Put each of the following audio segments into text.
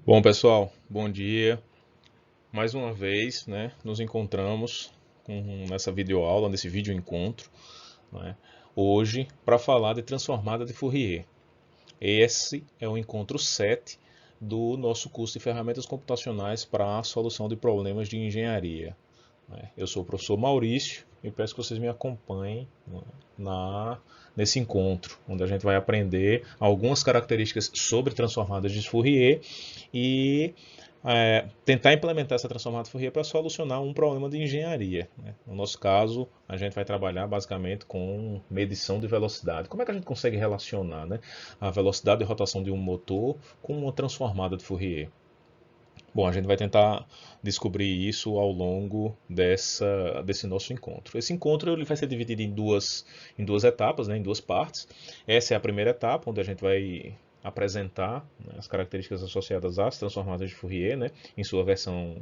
Bom, pessoal, bom dia. Mais uma vez, né, nos encontramos nessa videoaula, nesse vídeo encontro, né, hoje para falar de transformada de Fourier. Esse é o encontro 7 do nosso curso de ferramentas computacionais para a solução de problemas de engenharia. Eu sou o professor Maurício e peço que vocês me acompanhem, né, nesse encontro, onde a gente vai aprender algumas características sobre transformadas de Fourier e tentar implementar essa transformada de Fourier para solucionar um problema de engenharia, né? No nosso caso, a gente vai trabalhar basicamente com medição de velocidade. Como é que a gente consegue relacionar, né, a velocidade de rotação de um motor com uma transformada de Fourier? Bom, a gente vai tentar descobrir isso ao longo desse nosso encontro. Esse encontro ele vai ser dividido em duas etapas, né, em duas partes. Essa é a primeira etapa, onde a gente vai apresentar, né, as características associadas às transformadas de Fourier, né, em sua versão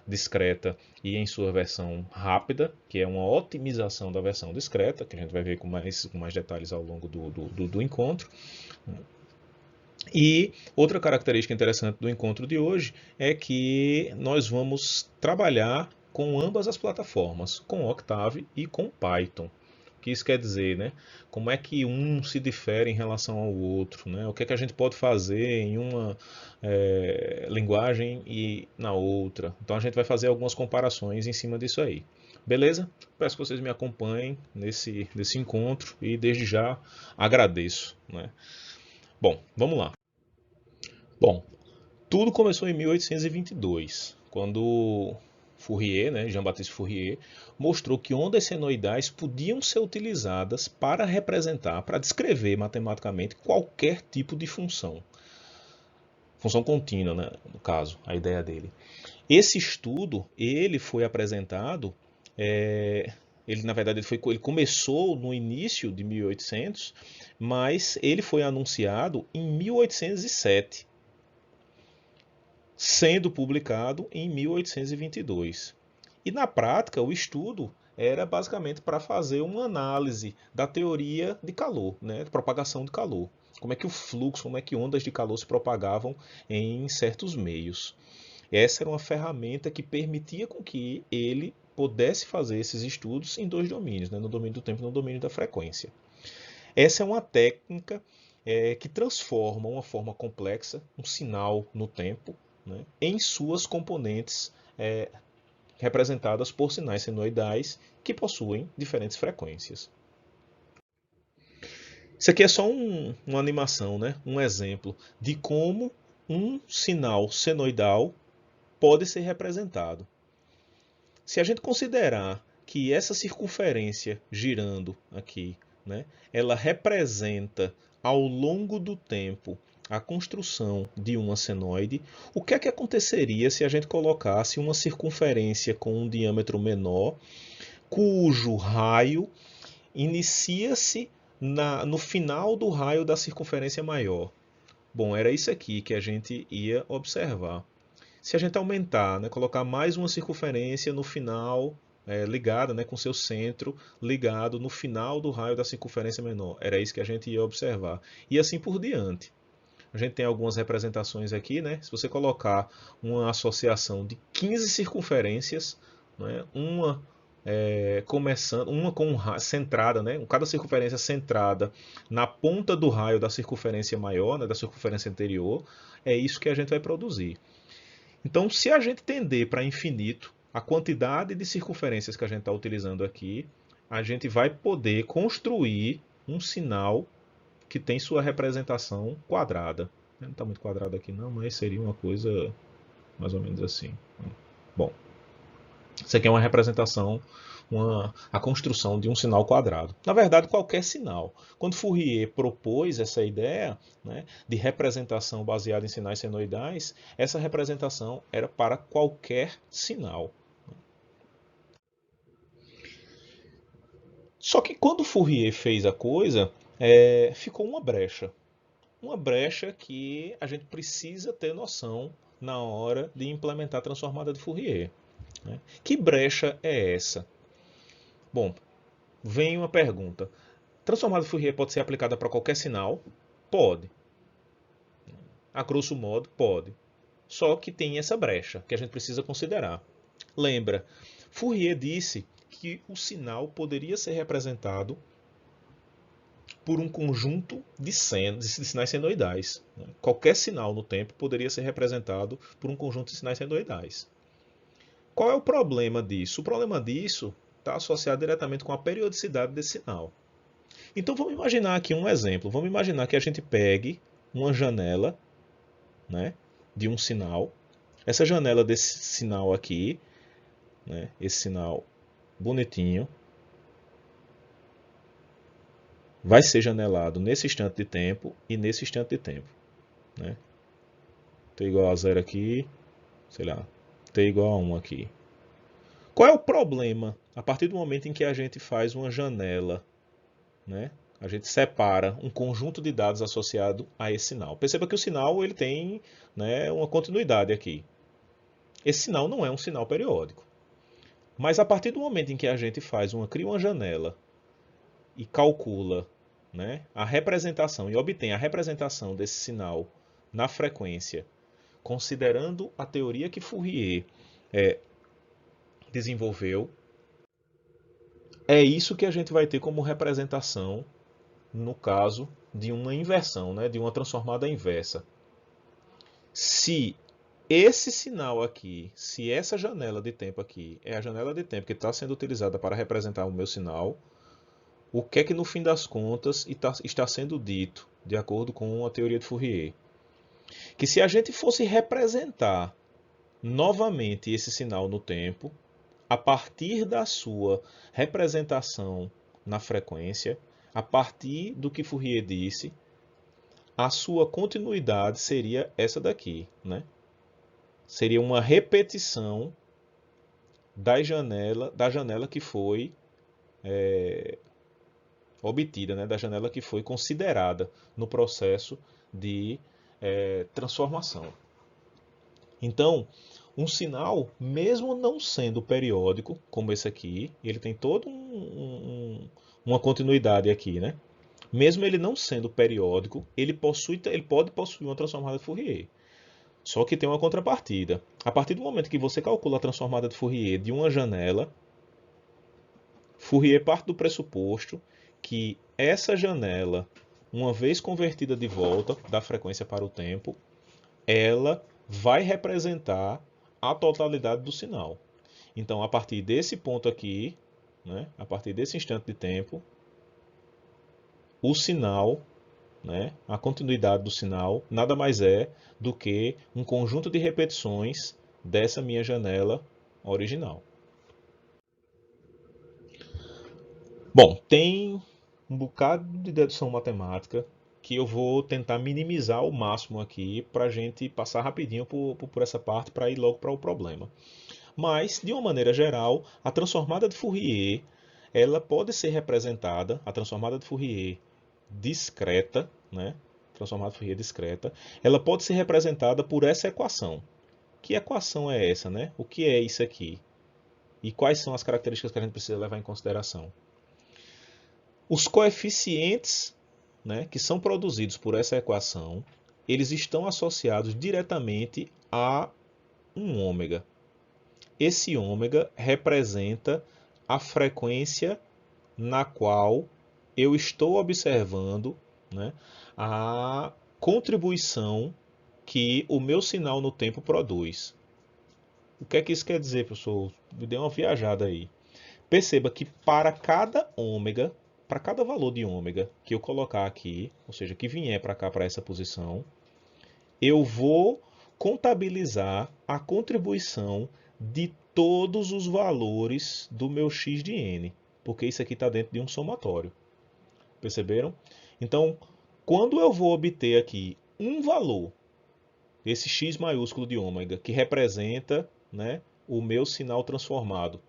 discreta e em sua versão rápida, que é uma otimização da versão discreta, que a gente vai ver com mais detalhes ao longo do encontro. E outra característica interessante do encontro de hoje é que nós vamos trabalhar com ambas as plataformas, com Octave e com Python. O que isso quer dizer, né? Como é que um se difere em relação ao outro, né? O que é que a gente pode fazer em uma linguagem e na outra. Então a gente vai fazer algumas comparações em cima disso aí. Beleza? Peço que vocês me acompanhem nesse encontro e desde já agradeço, né? Bom, vamos lá. Bom, tudo começou em 1822, quando Fourier, né, Jean-Baptiste Fourier, mostrou que ondas senoidais podiam ser utilizadas para representar, para descrever matematicamente qualquer tipo de função. Função contínua, né, no caso, a ideia dele. Esse estudo, ele foi apresentado, ele na verdade ele começou no início de 1800, mas ele foi anunciado em 1807, sendo publicado em 1822. E na prática, o estudo era basicamente para fazer uma análise da teoria de calor, né, de propagação de calor. Como é que o fluxo, como é que ondas de calor se propagavam em certos meios. Essa era uma ferramenta que permitia com que ele pudesse fazer esses estudos em dois domínios, né, no domínio do tempo e no domínio da frequência. Essa é uma técnica que transforma uma forma complexa, um sinal no tempo, né, em suas componentes representadas por sinais senoidais que possuem diferentes frequências. Isso aqui é só uma animação, né? Um exemplo de como um sinal senoidal pode ser representado. Se a gente considerar que essa circunferência girando aqui, né, ela representa ao longo do tempo a construção de uma senoide, o que é que aconteceria se a gente colocasse uma circunferência com um diâmetro menor, cujo raio inicia-se no final do raio da circunferência maior? Bom, era isso aqui que a gente ia observar. Se a gente aumentar, né, colocar mais uma circunferência no final, ligada, né, com seu centro ligado no final do raio da circunferência menor, era isso que a gente ia observar. E assim por diante. A gente tem algumas representações aqui, né? Se você colocar uma associação de 15 circunferências, né, começando, uma com centrada, né, cada circunferência centrada na ponta do raio da circunferência maior, né, da circunferência anterior, é isso que a gente vai produzir. Então, se a gente tender para infinito a quantidade de circunferências que a gente está utilizando aqui, a gente vai poder construir um sinal que tem sua representação quadrada. Não está muito quadrado aqui não, mas seria uma coisa mais ou menos assim. Bom, isso aqui é uma representação, a construção de um sinal quadrado. Na verdade, qualquer sinal. Quando Fourier propôs essa ideia, né, de representação baseada em sinais senoidais, essa representação era para qualquer sinal. Só que quando Fourier fez a coisa, ficou uma brecha. Uma brecha que a gente precisa ter noção na hora de implementar a transformada de Fourier, né? Que brecha é essa? Bom, vem uma pergunta. Transformada de Fourier pode ser aplicada para qualquer sinal? Pode. A grosso modo, pode. Só que tem essa brecha que a gente precisa considerar. Lembra, Fourier disse que o sinal poderia ser representado por um conjunto de sinais senoidais. Qualquer sinal no tempo poderia ser representado por um conjunto de sinais senoidais. Qual é o problema disso? O problema disso está associado diretamente com a periodicidade desse sinal. Então vamos imaginar aqui um exemplo. Vamos imaginar que a gente pegue uma janela, né, de um sinal. Essa janela desse sinal aqui, né, esse sinal bonitinho, vai ser janelado nesse instante de tempo e nesse instante de tempo. Né? T igual a 0 aqui, sei lá, T igual a 1 aqui. Qual é o problema a partir do momento em que a gente faz uma janela, né? A gente separa um conjunto de dados associado a esse sinal. Perceba que o sinal ele tem, né, uma continuidade aqui. Esse sinal não é um sinal periódico. Mas a partir do momento em que a gente cria uma janela e calcula, né, a representação e obtém a representação desse sinal na frequência, considerando a teoria que Fourier desenvolveu, é isso que a gente vai ter como representação no caso de uma inversão, né, de uma transformada inversa. Se esse sinal aqui, se essa janela de tempo aqui é a janela de tempo que está sendo utilizada para representar o meu sinal, o que é que no fim das contas está sendo dito, de acordo com a teoria de Fourier? Que se a gente fosse representar novamente esse sinal no tempo, a partir da sua representação na frequência, a partir do que Fourier disse, a sua continuidade seria essa daqui, né? Seria uma repetição da janela que foi obtida, né? Da janela que foi considerada no processo de transformação. Então, um sinal, mesmo não sendo periódico, como esse aqui, ele tem toda uma continuidade aqui, né? Mesmo ele não sendo periódico, ele pode possuir uma transformada de Fourier. Só que tem uma contrapartida. A partir do momento que você calcula a transformada de Fourier de uma janela, Fourier parte do pressuposto que essa janela, uma vez convertida de volta da frequência para o tempo, ela vai representar a totalidade do sinal. Então, a partir desse ponto aqui, né, a partir desse instante de tempo, o sinal, né, a continuidade do sinal, nada mais é do que um conjunto de repetições dessa minha janela original. Bom, tem um bocado de dedução matemática que eu vou tentar minimizar ao máximo aqui para a gente passar rapidinho por essa parte para ir logo para o problema. Mas, de uma maneira geral, a transformada de Fourier ela pode ser representada, a transformada de Fourier discreta, né? Transformada de Fourier discreta, ela pode ser representada por essa equação. Que equação é essa, né? O que é isso aqui? E quais são as características que a gente precisa levar em consideração? Os coeficientes, né, que são produzidos por essa equação, eles estão associados diretamente a um ômega. Esse ômega representa a frequência na qual eu estou observando, né, a contribuição que o meu sinal no tempo produz. O que é que isso quer dizer, professor? Me dê uma viajada aí. Perceba que para cada ômega, para cada valor de ômega que eu colocar aqui, ou seja, que vier para cá, para essa posição, eu vou contabilizar a contribuição de todos os valores do meu x de n, porque isso aqui está dentro de um somatório. Perceberam? Então, quando eu vou obter aqui um valor, esse x maiúsculo de ômega, que representa, né, o meu sinal transformado,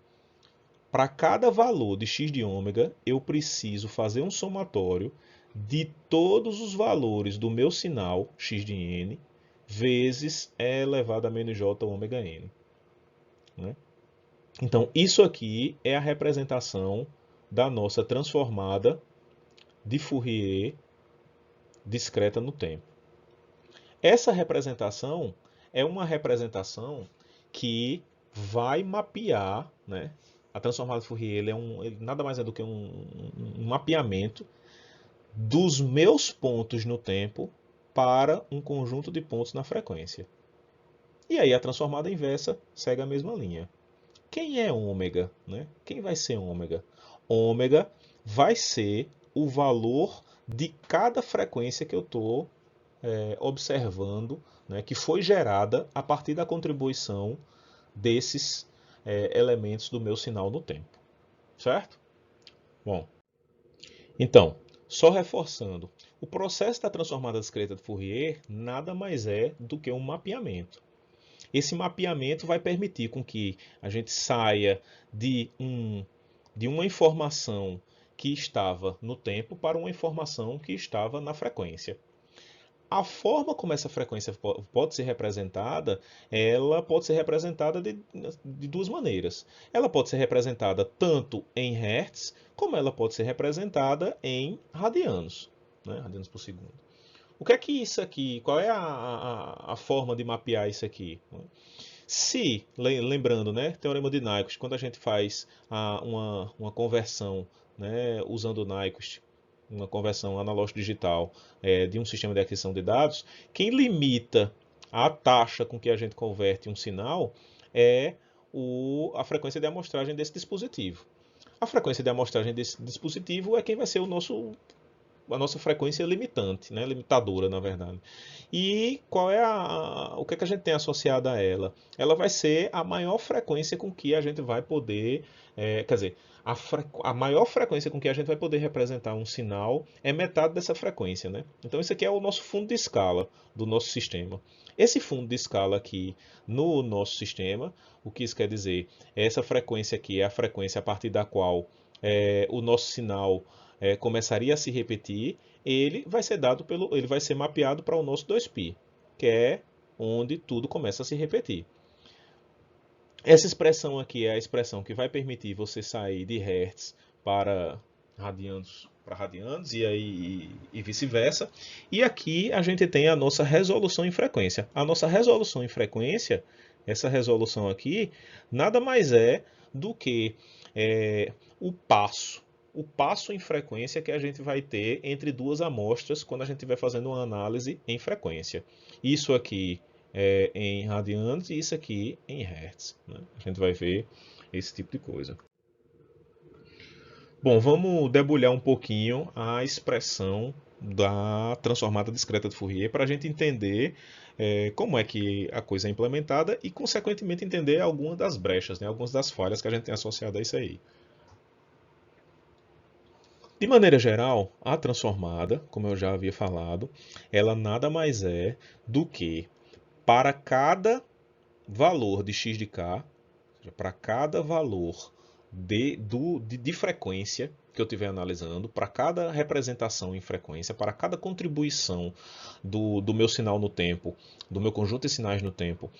para cada valor de x de ômega, eu preciso fazer um somatório de todos os valores do meu sinal x de n vezes e elevado a menos j ômega n. Né? Então, isso aqui é a representação da nossa transformada de Fourier discreta no tempo. Essa representação é uma representação que vai mapear, né? A transformada de Fourier ele nada mais é do que um mapeamento dos meus pontos no tempo para um conjunto de pontos na frequência. E aí a transformada inversa segue a mesma linha. Quem é ômega, né? Quem vai ser ômega? Ômega vai ser o valor de cada frequência que eu estou observando, né, que foi gerada a partir da contribuição desses elementos do meu sinal no tempo. Certo? Bom, então, só reforçando, o processo da transformada discreta de Fourier nada mais é do que um mapeamento. Esse mapeamento vai permitir com que a gente saia de uma informação que estava no tempo para uma informação que estava na frequência. A forma como essa frequência pode ser representada, ela pode ser representada de duas maneiras. Ela pode ser representada tanto em hertz, como ela pode ser representada em radianos, né? Radianos por segundo. O que é que isso aqui, qual é a forma de mapear isso aqui? Se, lembrando, né, Teorema de Nyquist, quando a gente faz uma conversão, né, usando Nyquist, uma conversão analógica digital de um sistema de aquisição de dados, quem limita a taxa com que a gente converte um sinal é a frequência de amostragem desse dispositivo. A frequência de amostragem desse dispositivo é quem vai ser a nossa frequência limitante, né? Limitadora, na verdade. E qual é o que é que a gente tem associado a ela? Ela vai ser a maior frequência com que a gente vai poder, quer dizer, a maior frequência com que a gente vai poder representar um sinal é metade dessa frequência, né? Então isso aqui é o nosso fundo de escala do nosso sistema. Esse fundo de escala aqui no nosso sistema, o que isso quer dizer? Essa frequência aqui é a frequência a partir da qual o nosso sinal começaria a se repetir, ele vai ser mapeado para o nosso 2π, que é onde tudo começa a se repetir. Essa expressão aqui é a expressão que vai permitir você sair de hertz para radianos e vice-versa. E aqui a gente tem a nossa resolução em frequência. A nossa resolução em frequência, essa resolução aqui, nada mais é do que o passo em frequência que a gente vai ter entre duas amostras quando a gente estiver fazendo uma análise em frequência. Isso aqui em radianos e isso aqui em hertz, né? A gente vai ver esse tipo de coisa. Bom, vamos debulhar um pouquinho a expressão da transformada discreta de Fourier para a gente entender como é que a coisa é implementada e, consequentemente, entender algumas das brechas, né? Algumas das falhas que a gente tem associado a isso aí. De maneira geral, a transformada, como eu já havia falado, ela nada mais é do que para cada valor de x de k, para cada valor de frequência que eu estiver analisando, para cada representação em frequência, para cada contribuição do meu sinal no tempo, do meu conjunto de sinais no tempo,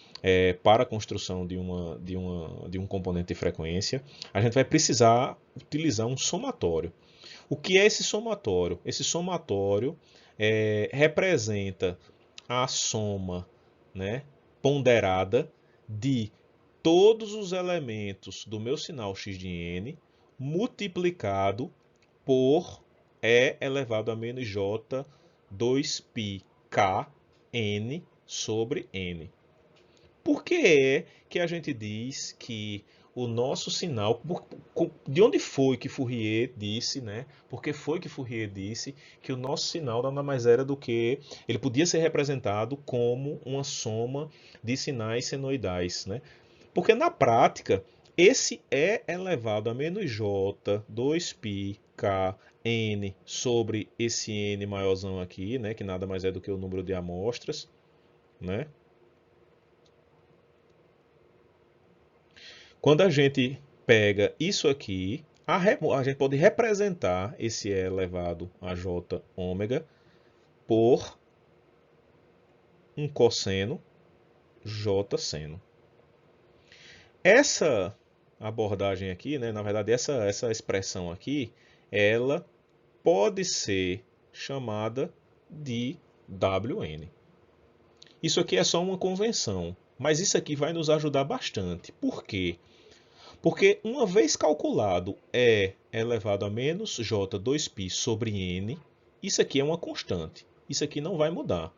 para a construção de um componente de frequência, a gente vai precisar utilizar um somatório. O que é esse somatório? Esse somatório representa a soma, né, ponderada de todos os elementos do meu sinal x de n multiplicado por e elevado a menos j 2π k n sobre n. Por que é que a gente diz que o nosso sinal, de onde foi que Fourier disse, né? Por que foi que Fourier disse que o nosso sinal nada mais era do que ele podia ser representado como uma soma de sinais senoidais, né? Porque na prática, esse E elevado a menos J, 2π, K, N sobre esse N maiorzão aqui, né? Que nada mais é do que o número de amostras, né? Quando a gente pega isso aqui, a gente pode representar esse E elevado a J ômega por um cosseno J seno. Essa abordagem aqui, né, na verdade essa expressão aqui, ela pode ser chamada de Wn. Isso aqui é só uma convenção, mas isso aqui vai nos ajudar bastante. Por quê? Porque uma vez calculado E elevado a menos J2π sobre N, isso aqui é uma constante. Isso aqui não vai mudar,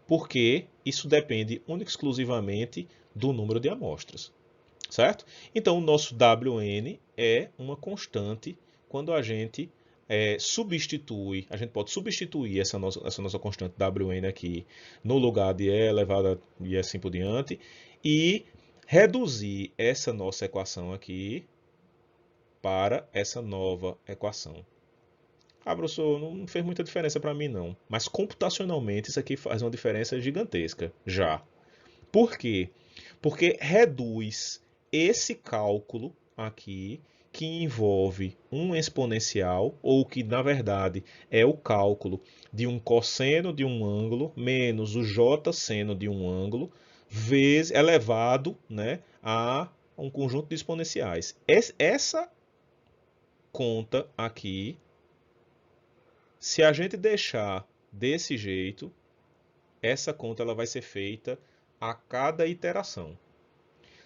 porque isso depende única e exclusivamente do número de amostras, certo? Então, o nosso Wn é uma constante quando a gente substitui, a gente pode substituir essa nossa constante Wn aqui no lugar de E elevado a, e assim por diante, e reduzir essa nossa equação aqui para essa nova equação. Ah, professor, não fez muita diferença para mim não, mas computacionalmente isso aqui faz uma diferença gigantesca, já. Por quê? Porque reduz esse cálculo aqui, que envolve um exponencial, ou que na verdade é o cálculo de um cosseno de um ângulo menos o j seno de um ângulo, vezes elevado, né, a um conjunto de exponenciais. Essa conta aqui, se a gente deixar desse jeito, essa conta ela vai ser feita a cada iteração.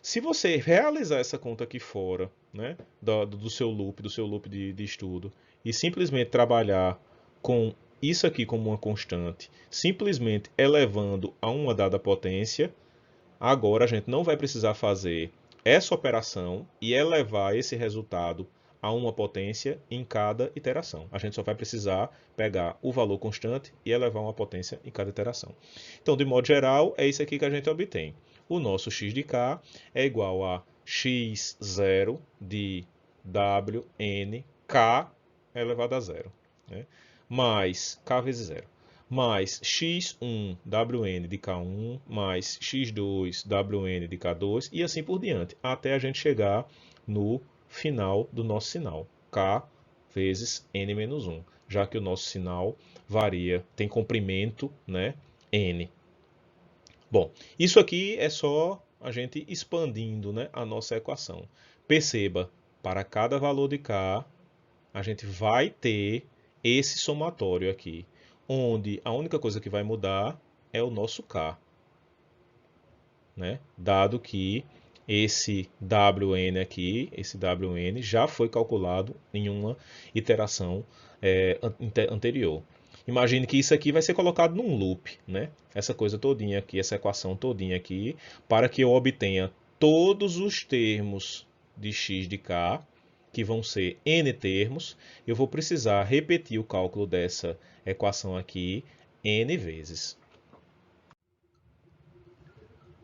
Se você realizar essa conta aqui fora, né, do seu loop de estudo, e simplesmente trabalhar com isso aqui como uma constante, simplesmente elevando a uma dada potência, agora a gente não vai precisar fazer essa operação e elevar esse resultado a uma potência em cada iteração. A gente só vai precisar pegar o valor constante e elevar uma potência em cada iteração. Então, de modo geral, é isso aqui que a gente obtém. O nosso x de k é igual a x0 de Wn k elevado a zero, né? Mais k vezes zero, mais x1 Wn de K1, mais x2 Wn de K2, e assim por diante, até a gente chegar no final do nosso sinal, K vezes n-1, já que o nosso sinal varia, tem comprimento, né, n. Bom, isso aqui é só a gente expandindo, né, a nossa equação. Perceba, para cada valor de K, a gente vai ter esse somatório aqui, onde a única coisa que vai mudar é o nosso K, né? Dado que esse Wn aqui, esse Wn já foi calculado em uma iteração anterior. Imagine que isso aqui vai ser colocado num loop, né? Essa coisa todinha aqui, essa equação todinha aqui, para que eu obtenha todos os termos de x de k, que vão ser n termos, eu vou precisar repetir o cálculo dessa equação aqui n vezes.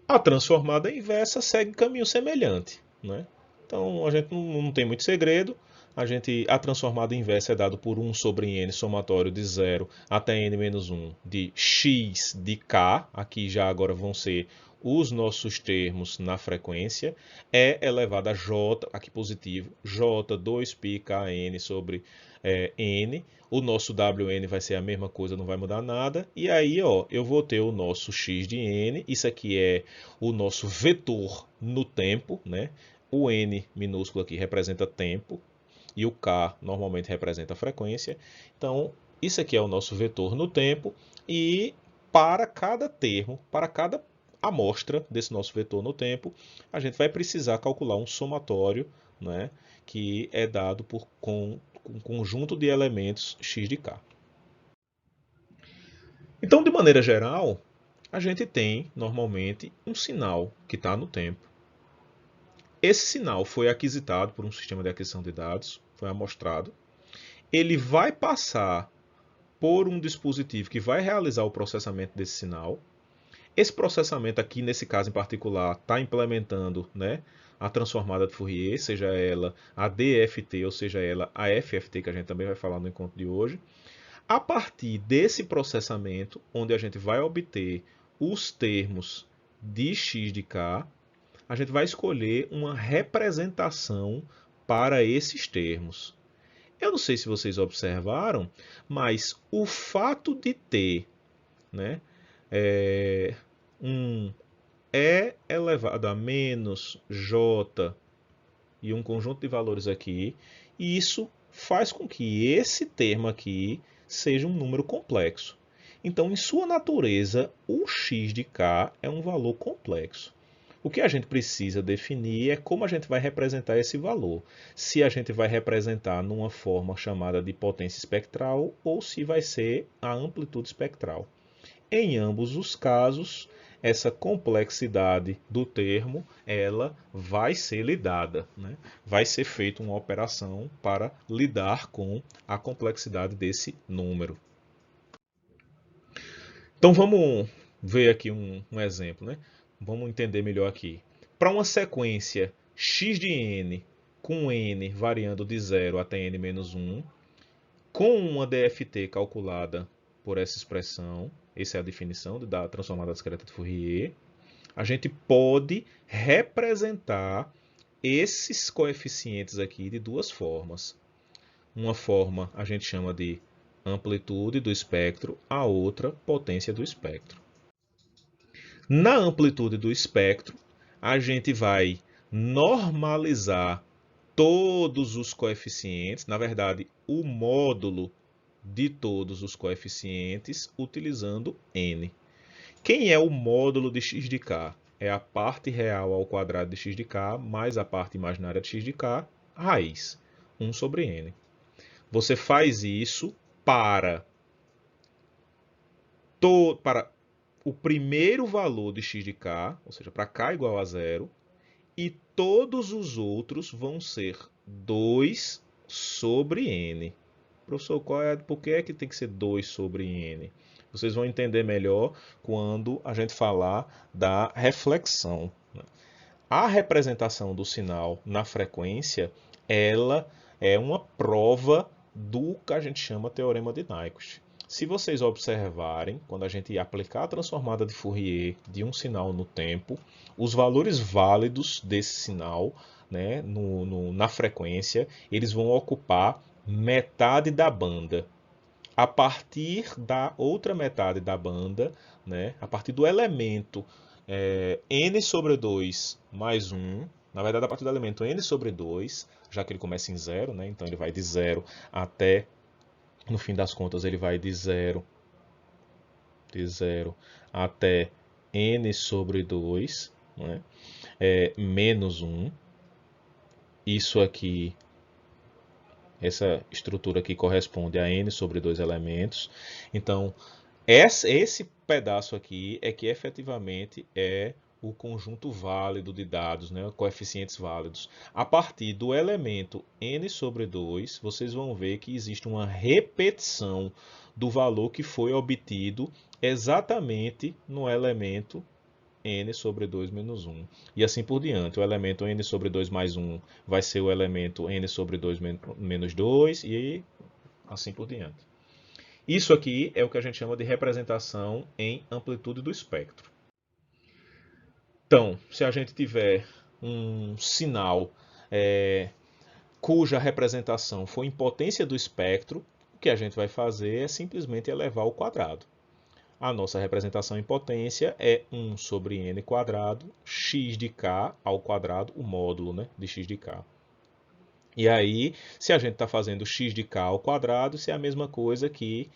A transformada inversa segue caminho semelhante, né? Então a gente não tem muito segredo. A transformada inversa é dado por 1 sobre n somatório de 0 até n-1 de x de k. Aqui já agora vão ser os nossos termos na frequência. É elevado a j, aqui positivo, j 2πkn sobre n. O nosso Wn vai ser a mesma coisa, não vai mudar nada. E aí, ó, eu vou ter o nosso x de n. Isso aqui é o nosso vetor no tempo, né? O n minúsculo aqui representa tempo e o k normalmente representa a frequência. Então, isso aqui é o nosso vetor no tempo e para cada termo, para cada amostra desse nosso vetor no tempo, a gente vai precisar calcular um somatório, né, que é dado com um conjunto de elementos x de k. Então, de maneira geral, a gente tem normalmente um sinal que está no tempo. Esse sinal foi aquisitado por um sistema de aquisição de dados, foi amostrado. Ele vai passar por um dispositivo que vai realizar o processamento desse sinal. Esse processamento aqui, nesse caso em particular, está implementando, né, a transformada de Fourier, seja ela a DFT ou seja ela a FFT, que a gente também vai falar no encontro de hoje. A partir desse processamento, onde a gente vai obter os termos de x de k, a gente vai escolher uma representação para esses termos. Eu não sei se vocês observaram, mas o fato de ter, né, um E elevado a menos J e um conjunto de valores aqui, isso faz com que esse termo aqui seja um número complexo. Então, em sua natureza, o x de k é um valor complexo. O que a gente precisa definir é como a gente vai representar esse valor. Se a gente vai representar numa forma chamada de potência espectral ou se vai ser a amplitude espectral. Em ambos os casos, essa complexidade do termo, ela vai ser lidada, né? Vai ser feita uma operação para lidar com a complexidade desse número. Então vamos ver aqui um exemplo, né? Vamos entender melhor aqui. Para uma sequência x de n, com n variando de 0 até n menos 1, com uma DFT calculada por essa expressão, essa é a definição da transformada discreta de Fourier, a gente pode representar esses coeficientes aqui de duas formas. Uma forma a gente chama de amplitude do espectro, a outra potência do espectro. Na amplitude do espectro, a gente vai normalizar todos os coeficientes, na verdade, o módulo de todos os coeficientes utilizando n. Quem é o módulo de x de k? É a parte real ao quadrado de x de k mais a parte imaginária de x de k, raiz, 1 sobre n. Você faz isso para o primeiro valor de x de k, ou seja, para k igual a 0, e todos os outros vão ser 2 sobre n. Professor, por que é que tem que ser 2 sobre n? Vocês vão entender melhor quando a gente falar da reflexão. A representação do sinal na frequência, ela é uma prova do que a gente chama teorema de Nyquist. Se vocês observarem, quando a gente aplicar a transformada de Fourier de um sinal no tempo, os valores válidos desse sinal, né, na frequência, eles vão ocupar metade da banda. A partir da outra metade da banda, né, a partir do elemento n sobre 2 mais 1, na verdade a partir do elemento n sobre 2, já que ele começa em 0, né, então ele vai de 0 até, no fim das contas, ele vai de 0 até n sobre 2, né, menos 1. Isso aqui, essa estrutura aqui corresponde a n sobre 2 elementos. Então, esse pedaço aqui é que efetivamente é o conjunto válido de dados, né, coeficientes válidos. A partir do elemento n sobre 2, vocês vão ver que existe uma repetição do valor que foi obtido exatamente no elemento n sobre 2 menos 1. E assim por diante. O elemento n sobre 2 mais 1 vai ser o elemento n sobre 2 menos 2 e assim por diante. Isso aqui é o que a gente chama de representação em amplitude do espectro. Então, se a gente tiver um sinal cuja representação for em potência do espectro, o que a gente vai fazer é simplesmente elevar ao quadrado. A nossa representação em potência é 1 sobre n quadrado, x de k ao quadrado, o módulo, né, de x de k. E aí, se a gente está fazendo x de k ao quadrado, isso é a mesma coisa que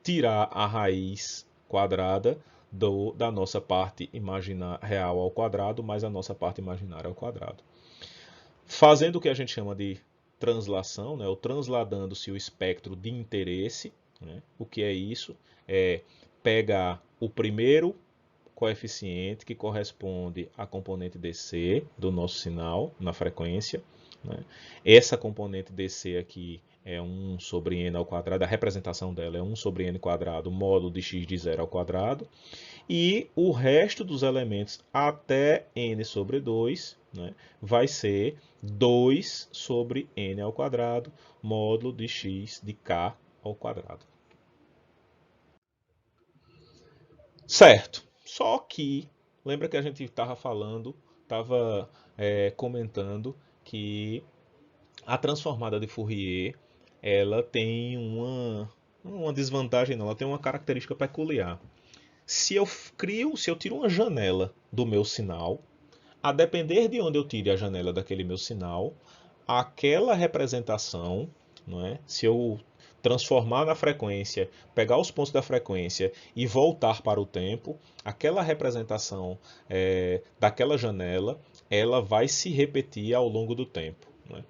tirar a raiz quadrada da nossa parte real ao quadrado mais a nossa parte imaginária ao quadrado. Fazendo o que a gente chama de translação, né, ou transladando-se o espectro de interesse, né, o que é isso? É pegar o primeiro coeficiente que corresponde à componente DC do nosso sinal na frequência, né? Essa componente DC aqui é 1 sobre n ao quadrado, a representação dela é 1 sobre n quadrado, módulo de x de 0 ao quadrado, e o resto dos elementos até n sobre 2, né, vai ser 2 sobre n ao quadrado, módulo de x de k ao quadrado. Certo, só que, lembra que a gente estava comentando que a transformada de Fourier, ela tem uma desvantagem, não, ela tem uma característica peculiar. Se eu tiro uma janela do meu sinal, a depender de onde eu tire a janela daquele meu sinal, aquela representação, não é? Se eu transformar na frequência, pegar os pontos da frequência e voltar para o tempo, aquela representação daquela janela, ela vai se repetir ao longo do tempo, né?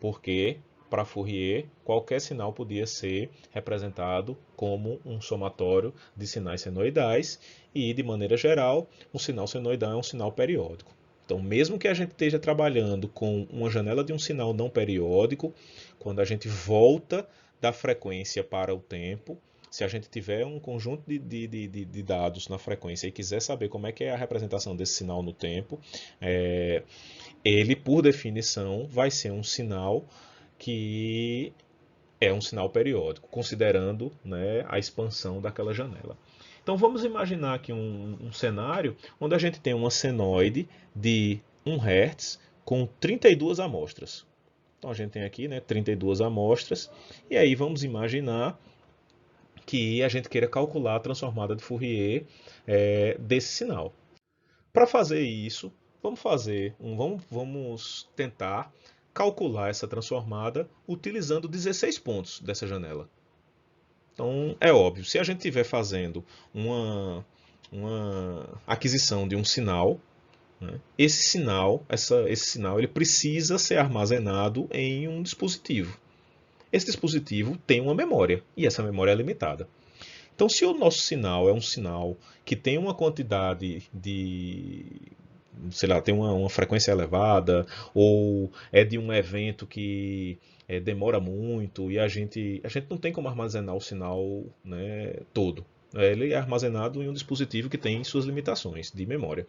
Porque para Fourier, qualquer sinal podia ser representado como um somatório de sinais senoidais e, de maneira geral, um sinal senoidal é um sinal periódico. Então, mesmo que a gente esteja trabalhando com uma janela de um sinal não periódico, quando a gente volta da frequência para o tempo, se a gente tiver um conjunto de dados na frequência e quiser saber como é que é a representação desse sinal no tempo, ele, por definição, vai ser um sinal que é um sinal periódico, considerando, né, a expansão daquela janela. Então vamos imaginar aqui um cenário onde a gente tem uma senoide de 1 Hz com 32 amostras. Então a gente tem aqui, né, 32 amostras, e aí vamos imaginar que a gente queira calcular a transformada de Fourier desse sinal. Para fazer isso, vamos tentar calcular essa transformada utilizando 16 pontos dessa janela. Então, é óbvio, se a gente estiver fazendo uma aquisição de um sinal, né, esse sinal ele precisa ser armazenado em um dispositivo. Esse dispositivo tem uma memória, e essa memória é limitada. Então, se o nosso sinal é um sinal que tem uma quantidade sei lá, tem uma frequência elevada, ou é de um evento que demora muito e a gente não tem como armazenar o sinal, né, todo. Ele é armazenado em um dispositivo que tem suas limitações de memória.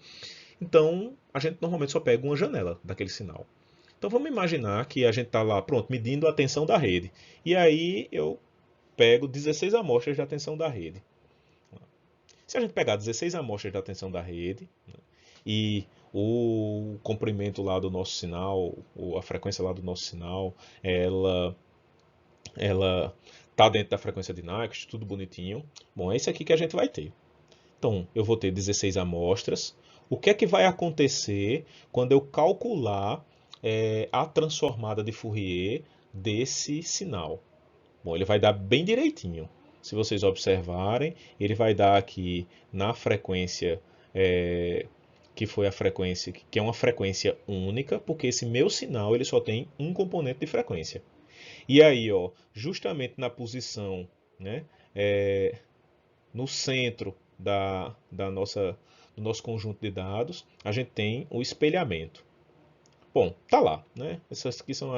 Então, a gente normalmente só pega uma janela daquele sinal. Então, vamos imaginar que a gente está lá, pronto, medindo a tensão da rede. E aí eu pego 16 amostras da tensão da rede. Se a gente pegar 16 amostras da tensão da rede, né, e o comprimento lá do nosso sinal, ou a frequência lá do nosso sinal, ela está dentro da frequência de Nyquist, tudo bonitinho. Bom, é isso aqui que a gente vai ter. Então, eu vou ter 16 amostras. O que é que vai acontecer quando eu calcular a transformada de Fourier desse sinal? Bom, ele vai dar bem direitinho. Se vocês observarem, ele vai dar aqui na frequência que foi a frequência, que é uma frequência única, porque esse meu sinal ele só tem um componente de frequência. E aí, ó, justamente na posição, né, no centro do nosso conjunto de dados, a gente tem o espelhamento. Bom, tá lá, né? Essas aqui são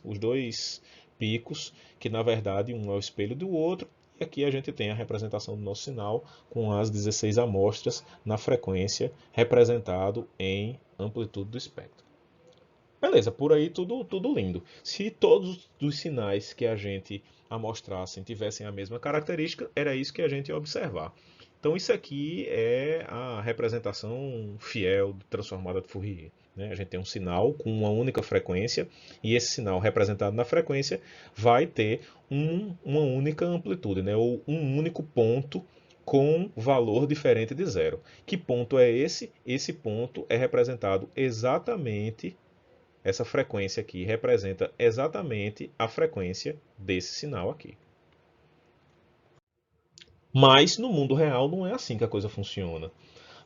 os dois picos, que na verdade um é o espelho do outro, e aqui a gente tem a representação do nosso sinal com as 16 amostras na frequência, representado em amplitude do espectro. Beleza, por aí tudo lindo. Se todos os sinais que a gente amostrassem tivessem a mesma característica, era isso que a gente ia observar. Então isso aqui é a representação fiel transformada de Fourier, né? A gente tem um sinal com uma única frequência e esse sinal representado na frequência vai ter uma única amplitude, né? Ou um único ponto com valor diferente de zero. Que ponto é esse? Esse ponto é representado exatamente, essa frequência aqui representa exatamente a frequência desse sinal aqui. Mas no mundo real não é assim que a coisa funciona.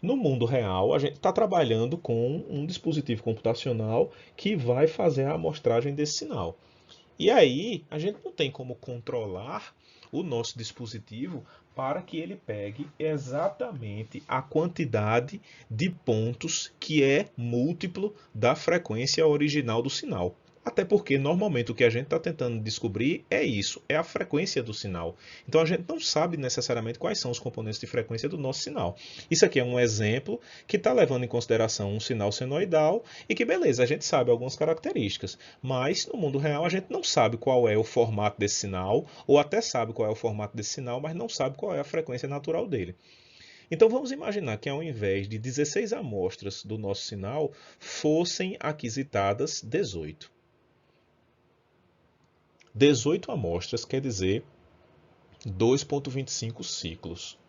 No mundo real, a gente está trabalhando com um dispositivo computacional que vai fazer a amostragem desse sinal. E aí, a gente não tem como controlar o nosso dispositivo para que ele pegue exatamente a quantidade de pontos que é múltiplo da frequência original do sinal. Até porque normalmente o que a gente está tentando descobrir é isso, é a frequência do sinal. Então a gente não sabe necessariamente quais são os componentes de frequência do nosso sinal. Isso aqui é um exemplo que está levando em consideração um sinal senoidal e que, beleza, a gente sabe algumas características, mas no mundo real a gente não sabe qual é o formato desse sinal, ou até sabe qual é o formato desse sinal, mas não sabe qual é a frequência natural dele. Então vamos imaginar que ao invés de 16 amostras do nosso sinal, fossem aquisitadas 18. 18 amostras quer dizer 2,25 ciclos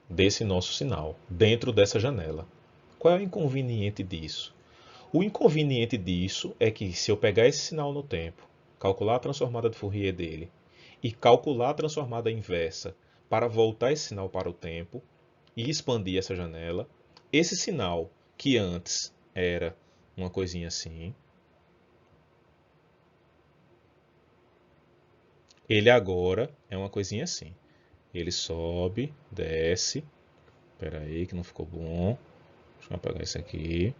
desse nosso sinal, dentro dessa janela. Qual é o inconveniente disso? O inconveniente disso é que se eu pegar esse sinal no tempo, calcular a transformada de Fourier dele e calcular a transformada inversa para voltar esse sinal para o tempo e expandir essa janela, esse sinal que antes era uma coisinha assim, ele agora é uma coisinha assim. Ele sobe, desce. Espera aí que não ficou bom. Deixa eu apagar isso aqui.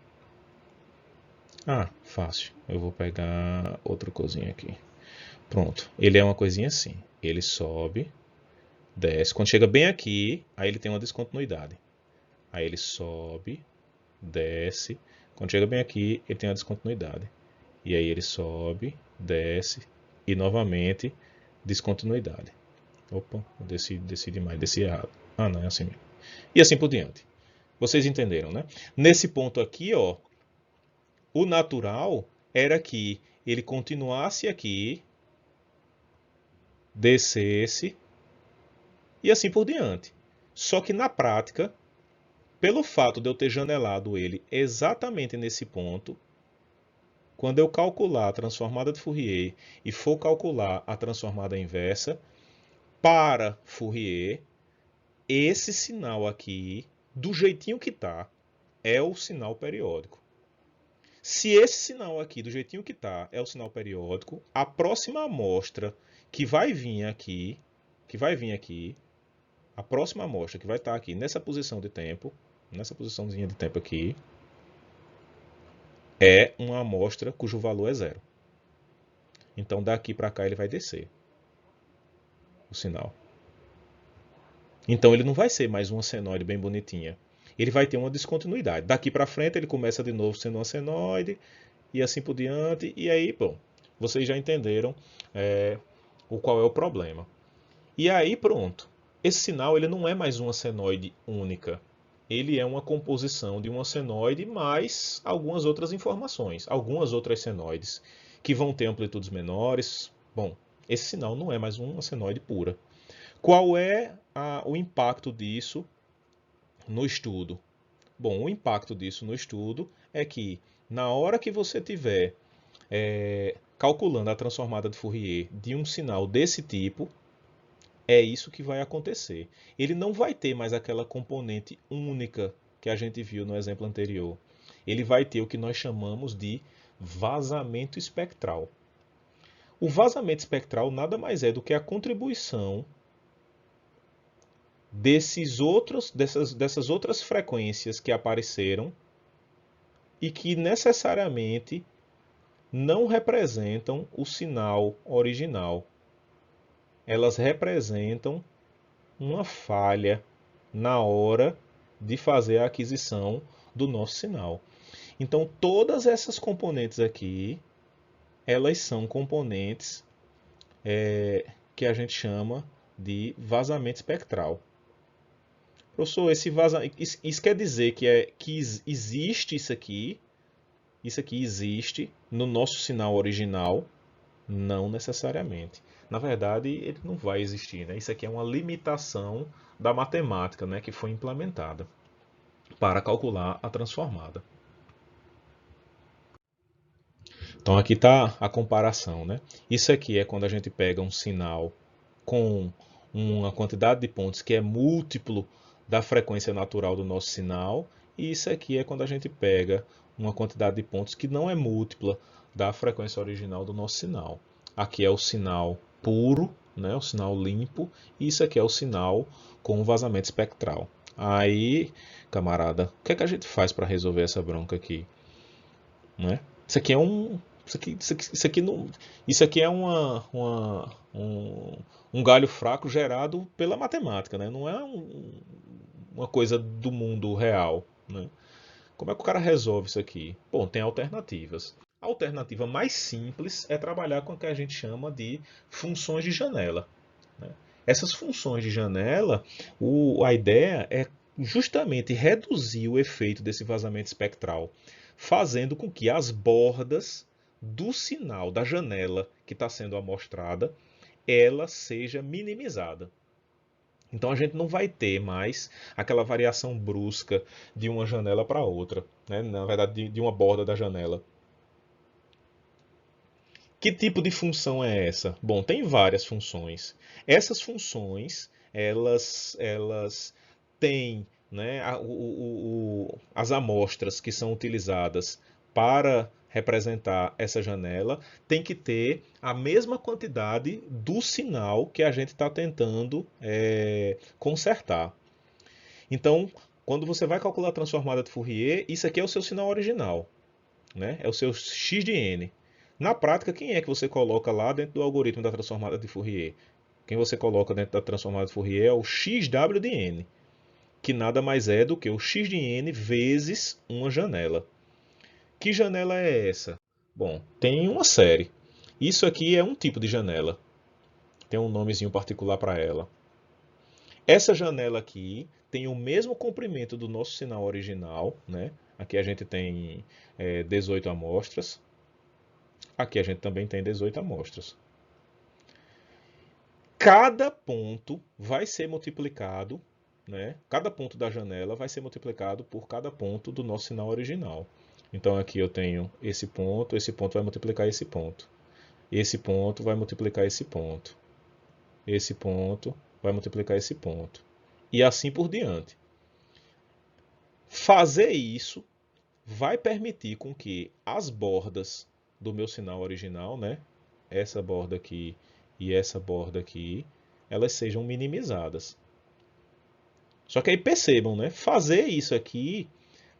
Ah, fácil. Eu vou pegar outra coisinha aqui. Pronto. Ele é uma coisinha assim. Ele sobe, desce. Quando chega bem aqui, aí ele tem uma descontinuidade. Aí ele sobe, desce. Quando chega bem aqui, ele tem uma descontinuidade. E aí ele sobe, desce e novamente descontinuidade. Opa, desci demais, desci errado. Ah, não, é assim mesmo. E assim por diante. Vocês entenderam, né? Nesse ponto aqui, ó, o natural era que ele continuasse aqui, descesse e assim por diante. Só que na prática, pelo fato de eu ter janelado ele exatamente nesse ponto, quando eu calcular a transformada de Fourier e for calcular a transformada inversa, para Fourier, esse sinal aqui, do jeitinho que está, é o sinal periódico. Se esse sinal aqui, do jeitinho que está, é o sinal periódico, a próxima amostra que vai vir aqui, a próxima amostra que vai estar aqui nessa posição de tempo, nessa posiçãozinha de tempo aqui, é uma amostra cujo valor é zero. Então daqui para cá ele vai descer o sinal. Então ele não vai ser mais uma senoide bem bonitinha. Ele vai ter uma descontinuidade. Daqui para frente ele começa de novo sendo uma senoide e assim por diante. E aí, bom, vocês já entenderam o qual é o problema. E aí pronto. Esse sinal ele não é mais uma senoide única. Ele é uma composição de uma senoide mais algumas outras informações, algumas outras senoides que vão ter amplitudes menores. Bom, esse sinal não é mais uma senoide pura. Qual é o impacto disso no estudo? Bom, o impacto disso no estudo é que na hora que você tiver calculando a transformada de Fourier de um sinal desse tipo, é isso que vai acontecer. Ele não vai ter mais aquela componente única que a gente viu no exemplo anterior. Ele vai ter o que nós chamamos de vazamento espectral. O vazamento espectral nada mais é do que a contribuição dessas outras frequências que apareceram e que necessariamente não representam o sinal original. Elas representam uma falha na hora de fazer a aquisição do nosso sinal. Então, todas essas componentes aqui, elas são componentes que a gente chama de vazamento espectral. Professor, isso quer dizer que existe isso aqui existe no nosso sinal original? Não necessariamente. Na verdade, ele não vai existir, né? Isso aqui é uma limitação da matemática, né, que foi implementada para calcular a transformada. Então aqui está a comparação, né? Isso aqui é quando a gente pega um sinal com uma quantidade de pontos que é múltiplo da frequência natural do nosso sinal, e isso aqui é quando a gente pega uma quantidade de pontos que não é múltipla da frequência original do nosso sinal. Aqui é o sinal puro, né, o sinal limpo, e isso aqui é o sinal com vazamento espectral. Aí, camarada, o que é que a gente faz para resolver essa bronca aqui? Né? Isso aqui é um. Isso aqui não, isso aqui é um galho fraco gerado pela matemática, né? Não é uma coisa do mundo real. Né? Como é que o cara resolve isso aqui? Bom, tem alternativas. A alternativa mais simples é trabalhar com o que a gente chama de funções de janela. Né? Essas funções de janela, a ideia é justamente reduzir o efeito desse vazamento espectral, fazendo com que as bordas do sinal da janela que está sendo amostrada, ela seja minimizada. Então a gente não vai ter mais aquela variação brusca de uma janela para outra, né? Na verdade de uma borda da janela. Que tipo de função é essa? Bom, tem várias funções. Essas funções, elas têm, né, as amostras que são utilizadas para representar essa janela, tem que ter a mesma quantidade do sinal que a gente está tentando consertar. Então, quando você vai calcular a transformada de Fourier, isso aqui é o seu sinal original, né? É o seu x de n. Na prática, quem é que você coloca lá dentro do algoritmo da transformada de Fourier? Quem você coloca dentro da transformada de Fourier é o xw de n, que nada mais é do que o x de n vezes uma janela. Que janela é essa? Bom, tem uma série. Isso aqui é um tipo de janela. Tem um nomezinho particular para ela. Essa janela aqui tem o mesmo comprimento do nosso sinal original, né? Aqui a gente tem 18 amostras. Aqui a gente também tem 18 amostras. Cada ponto vai ser multiplicado, né? Cada ponto da janela vai ser multiplicado por cada ponto do nosso sinal original. Então aqui eu tenho esse ponto vai multiplicar esse ponto. Esse ponto vai multiplicar esse ponto. Esse ponto vai multiplicar esse ponto. E assim por diante. Fazer isso vai permitir com que as bordas do meu sinal original, né? Essa borda aqui e essa borda aqui, elas sejam minimizadas. Só que aí percebam, né? Fazer isso aqui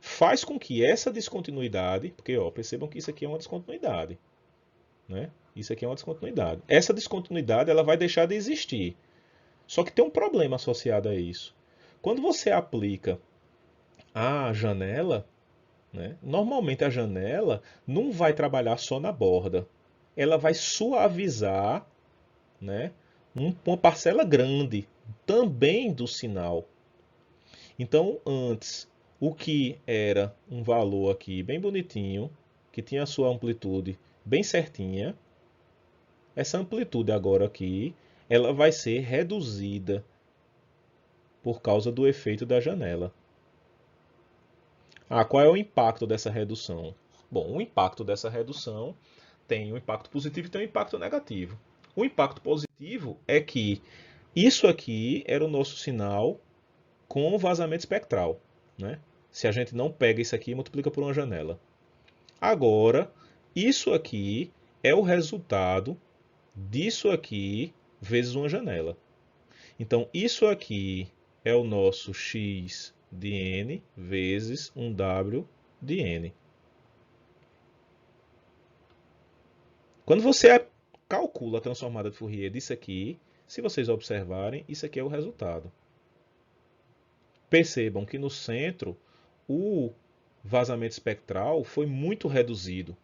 faz com que essa descontinuidade, porque ó, percebam que isso aqui é uma descontinuidade, né? Isso aqui é uma descontinuidade. Essa descontinuidade ela vai deixar de existir. Só que tem um problema associado a isso. Quando você aplica a janela, né, normalmente a janela não vai trabalhar só na borda. Ela vai suavizar, né, uma parcela grande também do sinal. Então, antes, o que era um valor aqui bem bonitinho, que tinha a sua amplitude bem certinha, essa amplitude agora aqui, ela vai ser reduzida por causa do efeito da janela. Qual é o impacto dessa redução? Bom, o impacto dessa redução tem um impacto positivo e tem um impacto negativo. O impacto positivo é que isso aqui era o nosso sinal com vazamento espectral, né? Se a gente não pega isso aqui e multiplica por uma janela. Agora, isso aqui é o resultado disso aqui vezes uma janela. Então, isso aqui é o nosso x de n vezes um w de n. Quando você calcula a transformada de Fourier disso aqui, se vocês observarem, isso aqui é o resultado. Percebam que no centro o vazamento espectral foi muito reduzido.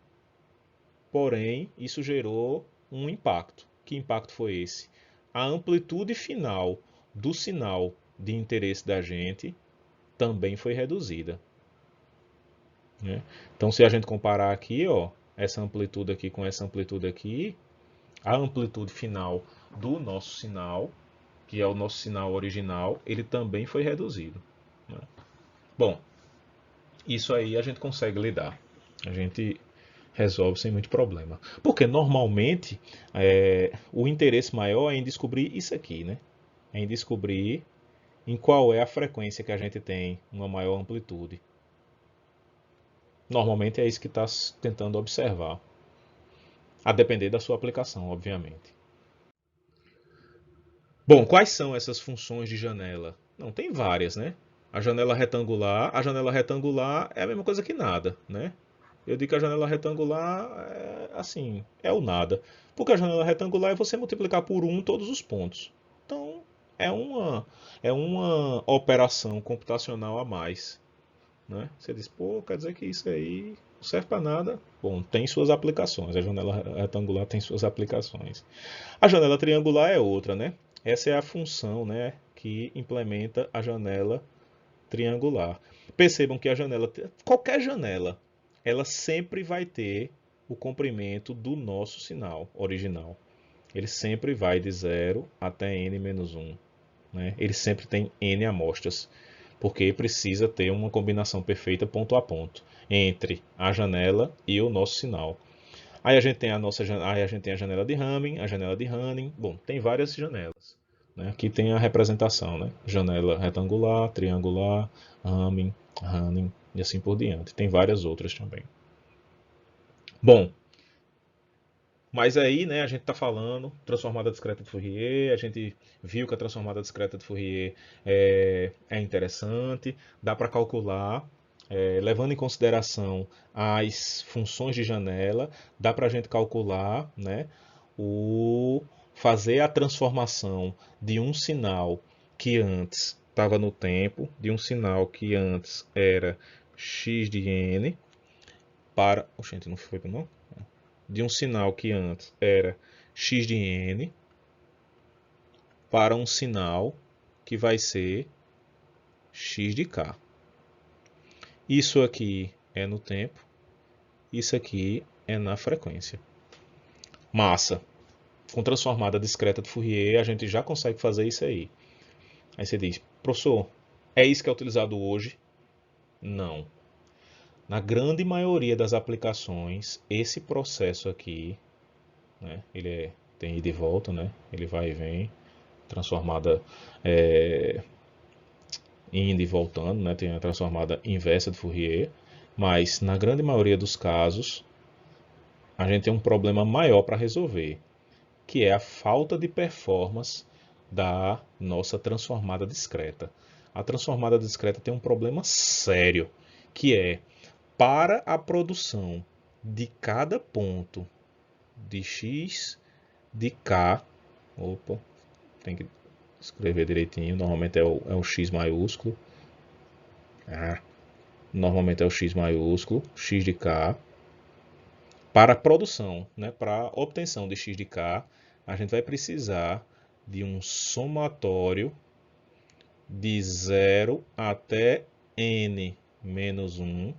Porém, isso gerou um impacto. Que impacto foi esse? A amplitude final do sinal de interesse da gente também foi reduzida, né? Então, se a gente comparar aqui, ó, essa amplitude aqui com essa amplitude aqui, a amplitude final do nosso sinal, que é o nosso sinal original, ele também foi reduzido, né? Bom, isso aí a gente consegue lidar. A gente resolve sem muito problema. Porque normalmente o interesse maior é em descobrir isso aqui, né? É em descobrir em qual é a frequência que a gente tem uma maior amplitude. Normalmente é isso que está tentando observar. A depender da sua aplicação, obviamente. Bom, quais são essas funções de janela? Não, tem várias, né? A janela retangular é a mesma coisa que nada, né? Eu digo que a janela retangular é assim, é o nada. Porque a janela retangular é você multiplicar por 1 todos os pontos. Então, é uma operação computacional a mais, né? Você diz, pô, quer dizer que isso aí não serve para nada. Bom, tem suas aplicações. A janela retangular tem suas aplicações. A janela triangular é outra, né? Essa é a função, né, que implementa a janela triangular. Percebam que a janela, qualquer janela, ela sempre vai ter o comprimento do nosso sinal original. Ele sempre vai de 0 até n-1, né? Ele sempre tem n amostras, porque precisa ter uma combinação perfeita ponto a ponto entre a janela e o nosso sinal. Aí a gente tem aí a gente tem a janela de Hamming, a janela de Hanning. Bom, tem várias janelas, né? Aqui tem a representação, né? Janela retangular, triangular, Hamming, Hanning e assim por diante. Tem várias outras também. Bom, mas aí, né, a gente está falando transformada discreta de Fourier, a gente viu que a transformada discreta de Fourier é interessante, dá para calcular, levando em consideração as funções de janela, dá para a gente calcular, né, fazer a transformação de um sinal que antes estava no tempo, de um sinal que antes era x de n, para... Oxente, não foi não? De um sinal que antes era x de n para um sinal que vai ser x de k. Isso aqui é no tempo, isso aqui é na frequência. Massa. Com transformada discreta de Fourier, a gente já consegue fazer isso aí. Aí você diz, professor, é isso que é utilizado hoje? Não. Na grande maioria das aplicações, esse processo aqui, né, tem ida e volta, né, ele vai e vem, transformada indo e voltando, né, tem a transformada inversa de Fourier, mas na grande maioria dos casos, a gente tem um problema maior para resolver, que é a falta de performance da nossa transformada discreta. A transformada discreta tem um problema sério, que é para a produção de cada ponto de x de k, opa, tem que escrever direitinho, normalmente é o x maiúsculo, normalmente é o x maiúsculo, x de k, para a produção, né, para a obtenção de x de k, a gente vai precisar de um somatório de 0 até n menos 1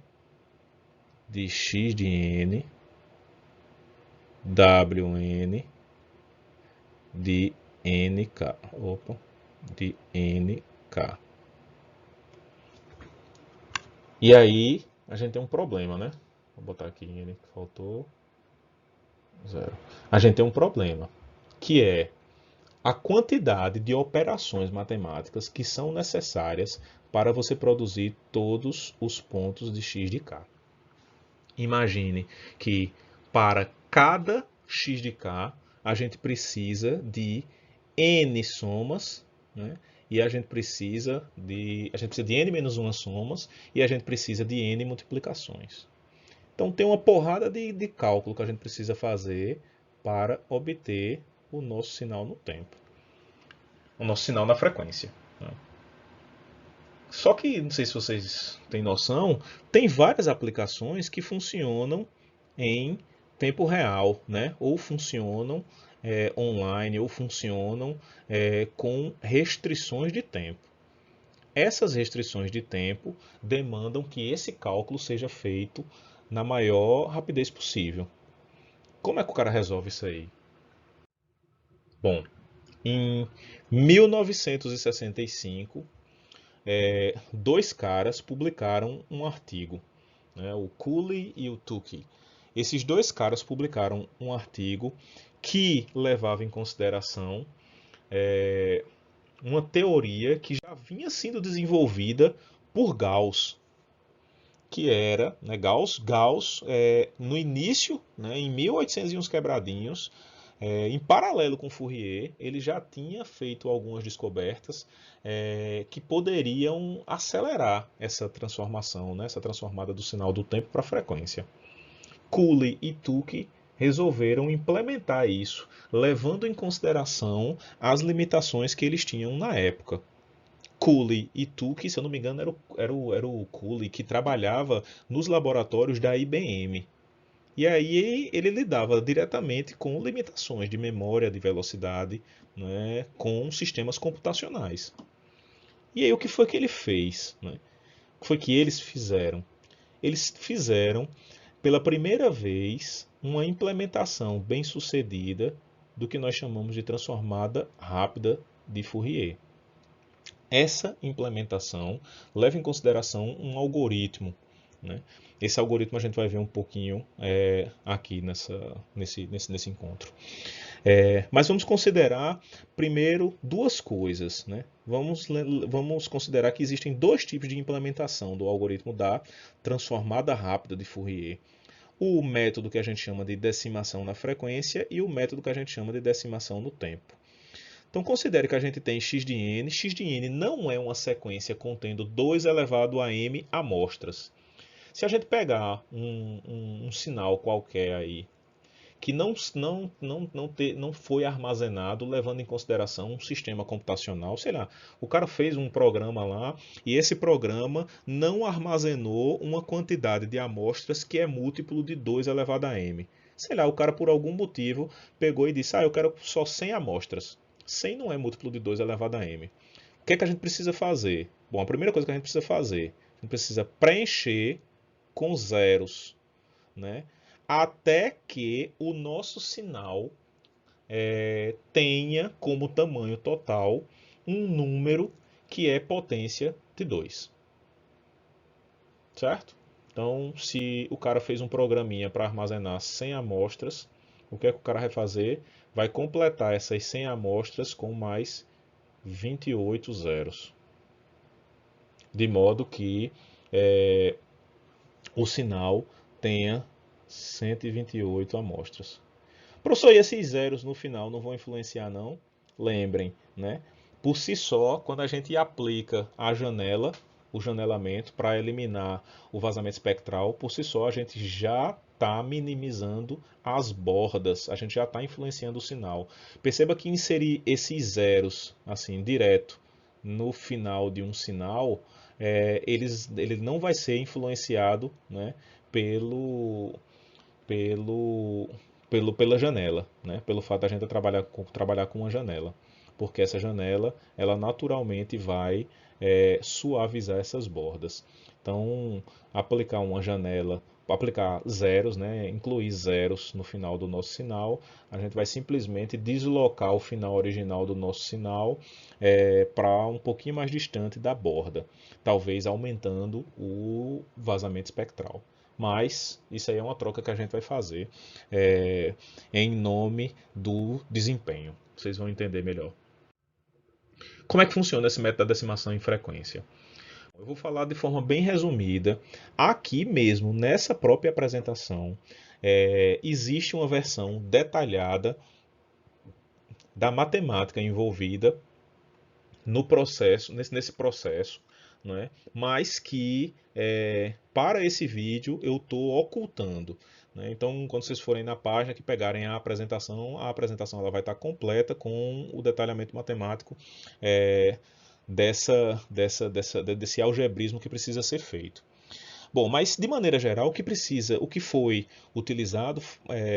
de x de n, wn de nk, de nk. E aí a gente tem um problema, né? Vou botar aqui n que faltou. 0. A gente tem um problema, que é a quantidade de operações matemáticas que são necessárias para você produzir todos os pontos de x de k. Imagine que para cada x de k a gente precisa de n somas, né? E a gente precisa de n menos 1 somas e a gente precisa de n multiplicações. Então tem uma porrada de cálculo que a gente precisa fazer para obter o nosso sinal no tempo. O nosso sinal na frequência. Né? Só que, não sei se vocês têm noção, tem várias aplicações que funcionam em tempo real, né? Ou funcionam online, ou funcionam com restrições de tempo. Essas restrições de tempo demandam que esse cálculo seja feito na maior rapidez possível. Como é que o cara resolve isso aí? Bom, em 1965, dois caras publicaram um artigo, né, o Cooley e o Tukey. Esses dois caras publicaram um artigo que levava em consideração uma teoria que já vinha sendo desenvolvida por Gauss, que era, né, Gauss no início, né, em 1800 e uns quebradinhos, em paralelo com Fourier, ele já tinha feito algumas descobertas que poderiam acelerar essa transformação, né, essa transformada do sinal do tempo para a frequência. Cooley e Tukey resolveram implementar isso, levando em consideração as limitações que eles tinham na época. Cooley e Tukey, se eu não me engano, era o Cooley que trabalhava nos laboratórios da IBM. E aí ele lidava diretamente com limitações de memória, de velocidade, né, com sistemas computacionais. E aí o que foi que ele fez? Né? O que foi que eles fizeram? Eles fizeram, pela primeira vez, uma implementação bem sucedida do que nós chamamos de transformada rápida de Fourier. Essa implementação leva em consideração um algoritmo né? Esse algoritmo a gente vai ver um pouquinho aqui nesse encontro. Mas vamos considerar primeiro duas coisas, né? Vamos considerar que existem dois tipos de implementação do algoritmo da transformada rápida de Fourier. O método que a gente chama de decimação na frequência e o método que a gente chama de decimação no tempo. Então considere que a gente tem x de n. X de n não é uma sequência contendo 2 elevado a m amostras. Se a gente pegar um sinal qualquer aí, que não foi armazenado levando em consideração um sistema computacional, sei lá, o cara fez um programa lá e esse programa não armazenou uma quantidade de amostras que é múltiplo de 2 elevado a m. Sei lá, o cara por algum motivo pegou e disse, eu quero só 100 amostras. 100 não é múltiplo de 2 elevado a m. O que é que a gente precisa fazer? Bom, a primeira coisa que a gente precisa fazer, a gente precisa preencher com zeros, né? Até que o nosso sinal tenha como tamanho total um número que é potência de 2. Certo? Então, se o cara fez um programinha para armazenar 100 amostras, o que é que o cara vai fazer? Vai completar essas 100 amostras com mais 28 zeros. De modo que o sinal tenha 128 amostras. Professor, e esses zeros no final não vão influenciar não? Lembrem, né? Por si só, quando a gente aplica a janela, o janelamento, para eliminar o vazamento espectral, por si só a gente já está minimizando as bordas, a gente já está influenciando o sinal. Perceba que inserir esses zeros, assim, direto, no final de um sinal, ele não vai ser influenciado, né, pelo, pelo, pela janela, né? Pelo fato da gente trabalhar com uma janela. Porque essa janela, ela naturalmente vai suavizar essas bordas. Então, aplicar uma janela, aplicar zeros, né? Incluir zeros no final do nosso sinal, a gente vai simplesmente deslocar o final original do nosso sinal para um pouquinho mais distante da borda, talvez aumentando o vazamento espectral. Mas isso aí é uma troca que a gente vai fazer em nome do desempenho. Vocês vão entender melhor. Como é que funciona esse método da decimação em frequência? Eu vou falar de forma bem resumida. Aqui mesmo, nessa própria apresentação, existe uma versão detalhada da matemática envolvida no processo, nesse processo, não é? Mas que para esse vídeo eu estou ocultando. Né? Então, quando vocês forem na página que pegarem a apresentação ela vai estar completa com o detalhamento matemático desse algebrismo que precisa ser feito. Bom, mas de maneira geral, o que foi utilizado,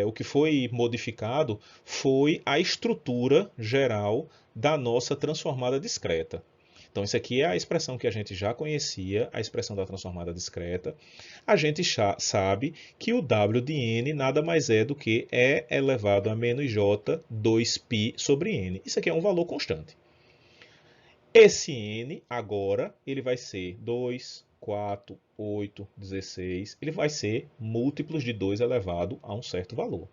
o que foi modificado foi a estrutura geral da nossa transformada discreta. Então, isso aqui é a expressão que a gente já conhecia, a expressão da transformada discreta. A gente sabe que o W de n nada mais é do que E elevado a menos J 2π sobre n. Isso aqui é um valor constante. Esse n, agora, ele vai ser 2, 4, 8, 16. Ele vai ser múltiplos de 2 elevado a um certo valor.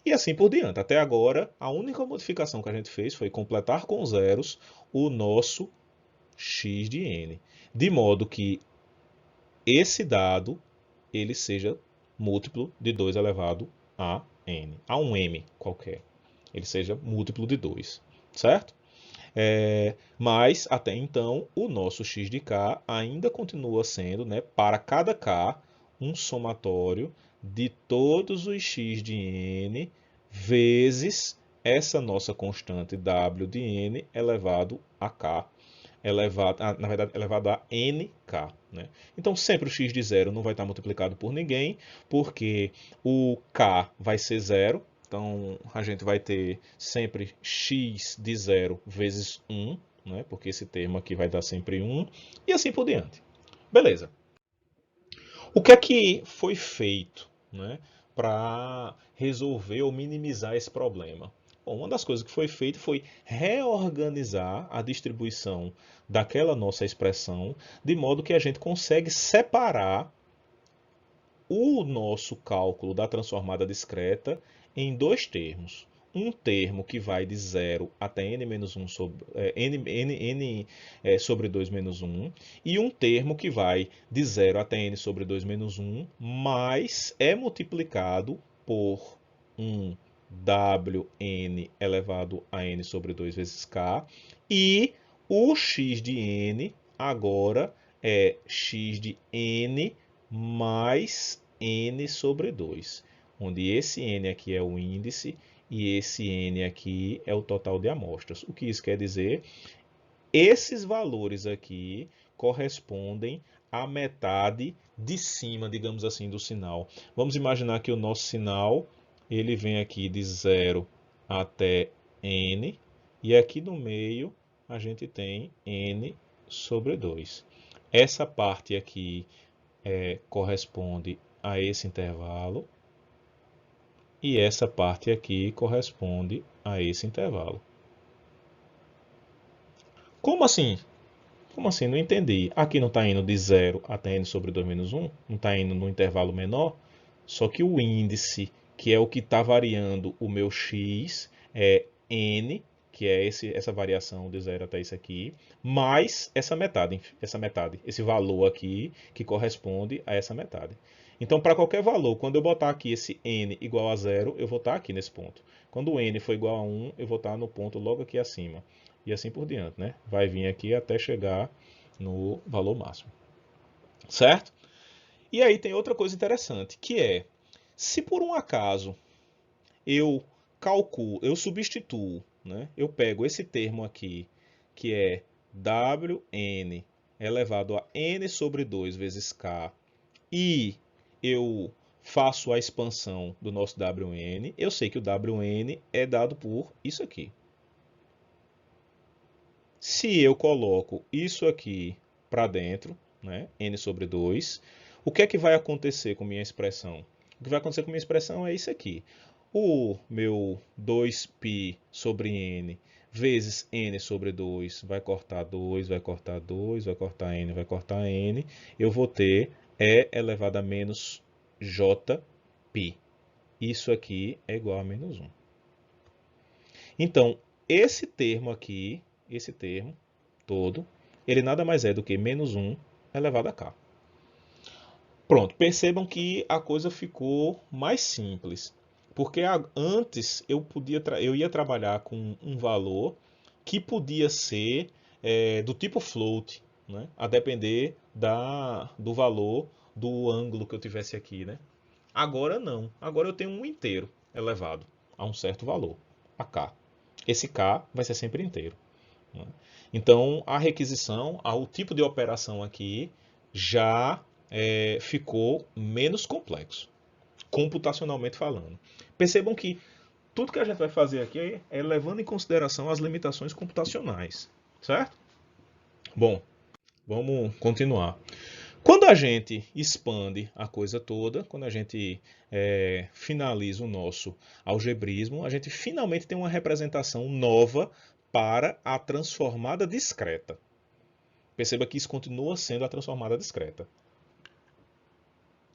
E assim por diante. Até agora, a única modificação que a gente fez foi completar com zeros o nosso x de n. De modo que esse dado ele seja múltiplo de 2 elevado a n. A um m qualquer. Ele seja múltiplo de 2. Certo? Mas, até então, o nosso x de k ainda continua sendo, né, para cada k, um somatório de todos os x de n vezes essa nossa constante w de n elevado a k, na verdade, elevado a nk. Né? Então, sempre o x de zero não vai estar multiplicado por ninguém, porque o k vai ser zero. Então, a gente vai ter sempre x de 0 vezes 1, né? Porque esse termo aqui vai dar sempre 1, e assim por diante. Beleza. O que é que foi feito, né, para resolver ou minimizar esse problema? Bom, uma das coisas que foi feito foi reorganizar a distribuição daquela nossa expressão, de modo que a gente consegue separar o nosso cálculo da transformada discreta em dois termos. Um termo que vai de 0 até n-1 sobre, sobre 2 menos 1, e um termo que vai de 0 até n sobre 2 menos 1, mas é multiplicado por um Wn elevado a n sobre 2 vezes k, e o x de n agora é x de n mais n sobre 2, onde esse n aqui é o índice e esse n aqui é o total de amostras. O que isso quer dizer? Esses valores aqui correspondem à metade de cima, digamos assim, do sinal. Vamos imaginar que o nosso sinal ele vem aqui de 0 até n, e aqui no meio a gente tem n sobre 2. Essa parte aqui corresponde a esse intervalo, e essa parte aqui corresponde a esse intervalo. Como assim? Como assim? Não entendi. Aqui não está indo de 0 até n sobre 2 menos 1? Não está indo no intervalo menor? Só que o índice, que é o que está variando o meu x, é n, que é essa variação de 0 até isso aqui, mais essa metade, esse valor aqui, que corresponde a essa metade. Então, para qualquer valor, quando eu botar aqui esse n igual a 0, eu vou estar aqui nesse ponto. Quando o n for igual a 1, eu vou estar no ponto logo aqui acima. E assim por diante, né? Vai vir aqui até chegar no valor máximo. Certo? E aí tem outra coisa interessante, que é, se por um acaso eu eu substituo, né? Eu pego esse termo aqui, que é Wn elevado a n sobre 2 vezes k, e eu faço a expansão do nosso Wn, eu sei que o Wn é dado por isso aqui. Se eu coloco isso aqui para dentro, né, n sobre 2, o que é que vai acontecer com minha expressão? O que vai acontecer com minha expressão é isso aqui. O meu 2π sobre n vezes n sobre 2 vai cortar 2, vai cortar 2, vai cortar n, vai cortar n. Eu vou ter e elevado a menos jπ. Isso aqui é igual a menos 1. Então, esse termo aqui, esse termo todo, ele nada mais é do que menos 1 elevado a k. Pronto, percebam que a coisa ficou mais simples. Porque antes eu ia trabalhar com um valor que podia ser do tipo float, né? A depender do valor do ângulo que eu tivesse aqui, né? Agora não. Agora eu tenho um inteiro elevado a um certo valor, a k. Esse k vai ser sempre inteiro, né? Então, a requisição, o tipo de operação aqui já ficou menos complexo, computacionalmente falando. Percebam que tudo que a gente vai fazer aqui é levando em consideração as limitações computacionais, certo? Bom, vamos continuar. Quando a gente expande a coisa toda, quando a gente finaliza o nosso algebrismo, a gente finalmente tem uma representação nova para a transformada discreta. Perceba que isso continua sendo a transformada discreta.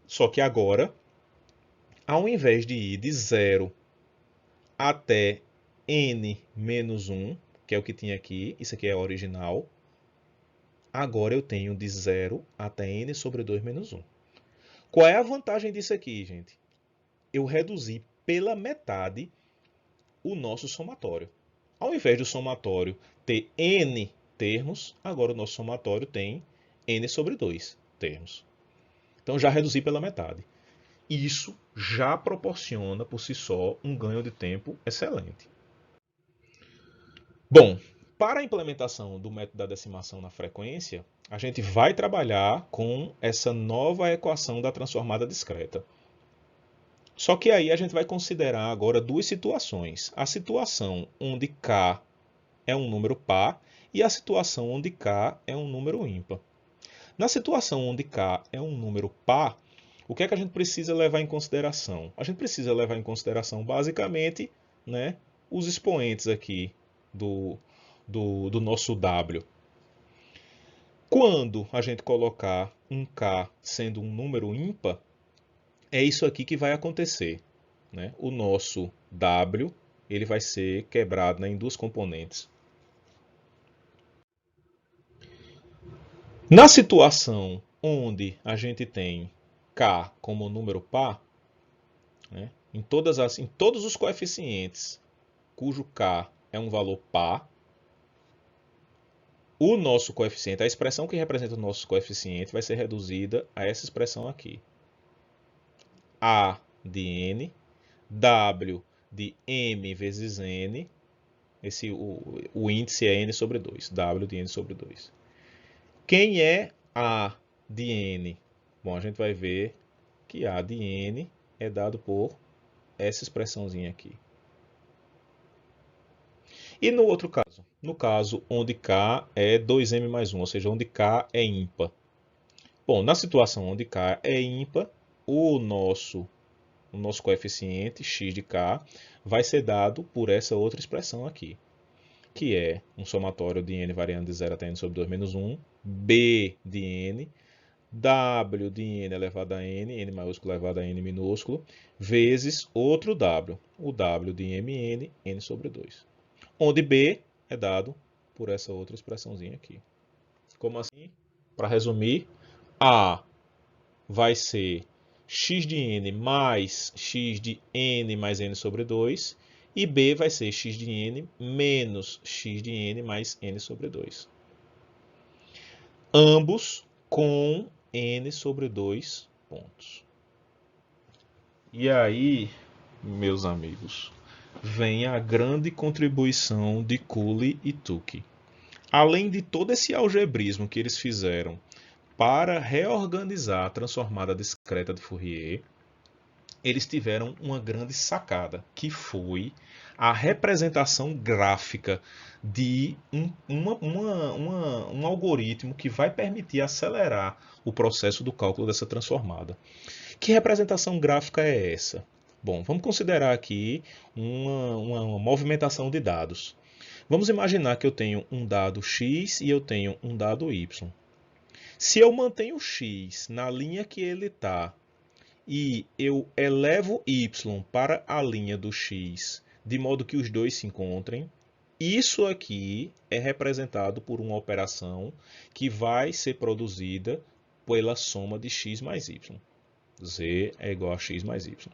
Só que agora, ao invés de ir de 0 até n menos 1, que é o que tinha aqui, isso aqui é a original, agora eu tenho de 0 até n sobre 2 menos 1. Qual é a vantagem disso aqui, gente? Eu reduzi pela metade o nosso somatório. Ao invés do somatório ter n termos, agora o nosso somatório tem n sobre 2 termos. Então já reduzi pela metade. Isso já proporciona por si só um ganho de tempo excelente. Bom, para a implementação do método da decimação na frequência, a gente vai trabalhar com essa nova equação da transformada discreta. Só que aí a gente vai considerar agora duas situações. A situação onde k é um número par e a situação onde k é um número ímpar. Na situação onde k é um número par, o que é que a gente precisa levar em consideração? A gente precisa levar em consideração basicamente, né, os expoentes aqui do nosso W. Quando a gente colocar um k sendo um número ímpar, é isso aqui que vai acontecer, né? O nosso W ele vai ser quebrado, né, em duas componentes. Na situação onde a gente tem K como número par, né, em todos os coeficientes cujo K é um valor par, o nosso coeficiente, a expressão que representa o nosso coeficiente vai ser reduzida a essa expressão aqui. A de n, W de m vezes n, o índice é n sobre 2, W de n sobre 2. Quem é A de n? Bom, a gente vai ver que A de n é dado por essa expressãozinha aqui. E no outro caso? No caso onde K é 2m mais 1, ou seja, onde K é ímpar. Bom, na situação onde K é ímpar, o nosso coeficiente x de K vai ser dado por essa outra expressão aqui, que é um somatório de n variando de 0 até n sobre 2 menos 1, B de n, W de n elevado a n, n maiúsculo elevado a n minúsculo, vezes outro W, o W de mn, n sobre 2. Onde B é dado por essa outra expressãozinha aqui. Como assim? Para resumir, A vai ser x de n mais x de n mais n sobre 2, e B vai ser x de n menos x de n mais n sobre 2. Ambos com n sobre 2 pontos. E aí, meus amigos, vem a grande contribuição de Cooley e Tukey. Além de todo esse algebrismo que eles fizeram para reorganizar a transformada discreta de Fourier, eles tiveram uma grande sacada, que foi a representação gráfica de um algoritmo que vai permitir acelerar o processo do cálculo dessa transformada. Que representação gráfica é essa? Bom, vamos considerar aqui uma movimentação de dados. Vamos imaginar que eu tenho um dado x e eu tenho um dado y. Se eu mantenho o x na linha que ele está e eu elevo y para a linha do x, de modo que os dois se encontrem, isso aqui é representado por uma operação que vai ser produzida pela soma de x mais y. Z é igual a x mais y.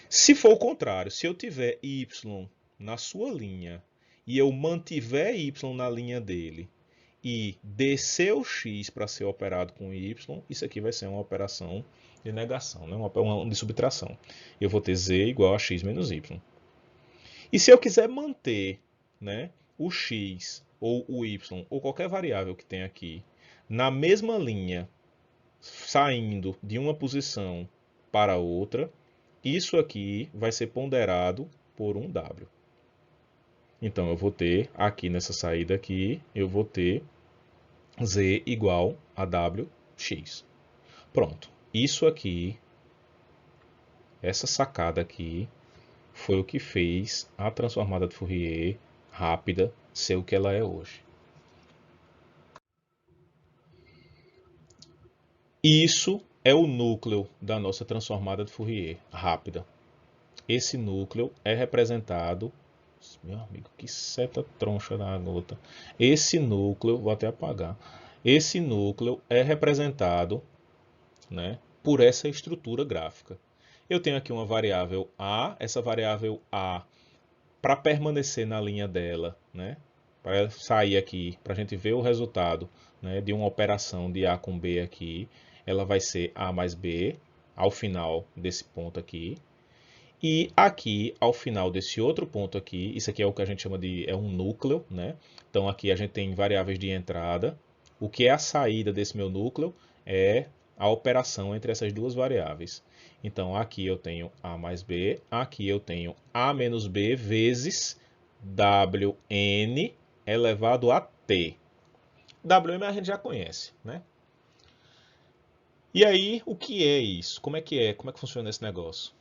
Se for o contrário, se eu tiver y na sua linha e eu mantiver y na linha dele e descer o x para ser operado com y, isso aqui vai ser uma operação de negação, né? uma de subtração. Eu vou ter z igual a x menos y. E se eu quiser manter, né, o x ou o y ou qualquer variável que tem aqui na mesma linha, saindo de uma posição para outra, isso aqui vai ser ponderado por um w. Então, eu vou ter aqui nessa saída aqui, eu vou ter z igual a wx. Pronto. Isso aqui, essa sacada aqui, foi o que fez a transformada de Fourier rápida ser o que ela é hoje. Isso é o núcleo da nossa transformada de Fourier rápida. Esse núcleo é representado... Meu amigo, que seta troncha da gota. Esse núcleo, vou até apagar. Esse núcleo é representado, né, por essa estrutura gráfica. Eu tenho aqui uma variável A, essa variável A, para permanecer na linha dela, né, para sair aqui, para a gente ver o resultado, né, de uma operação de A com B aqui, ela vai ser A mais B, ao final desse ponto aqui. E aqui, ao final desse outro ponto aqui, isso aqui é o que a gente chama de um núcleo, né? Então aqui a gente tem variáveis de entrada. O que é a saída desse meu núcleo é a operação entre essas duas variáveis. Então aqui eu tenho A mais B, aqui eu tenho A menos B vezes Wn elevado a T. Wm a gente já conhece, né? E aí, o que é isso? Como é que funciona esse negócio?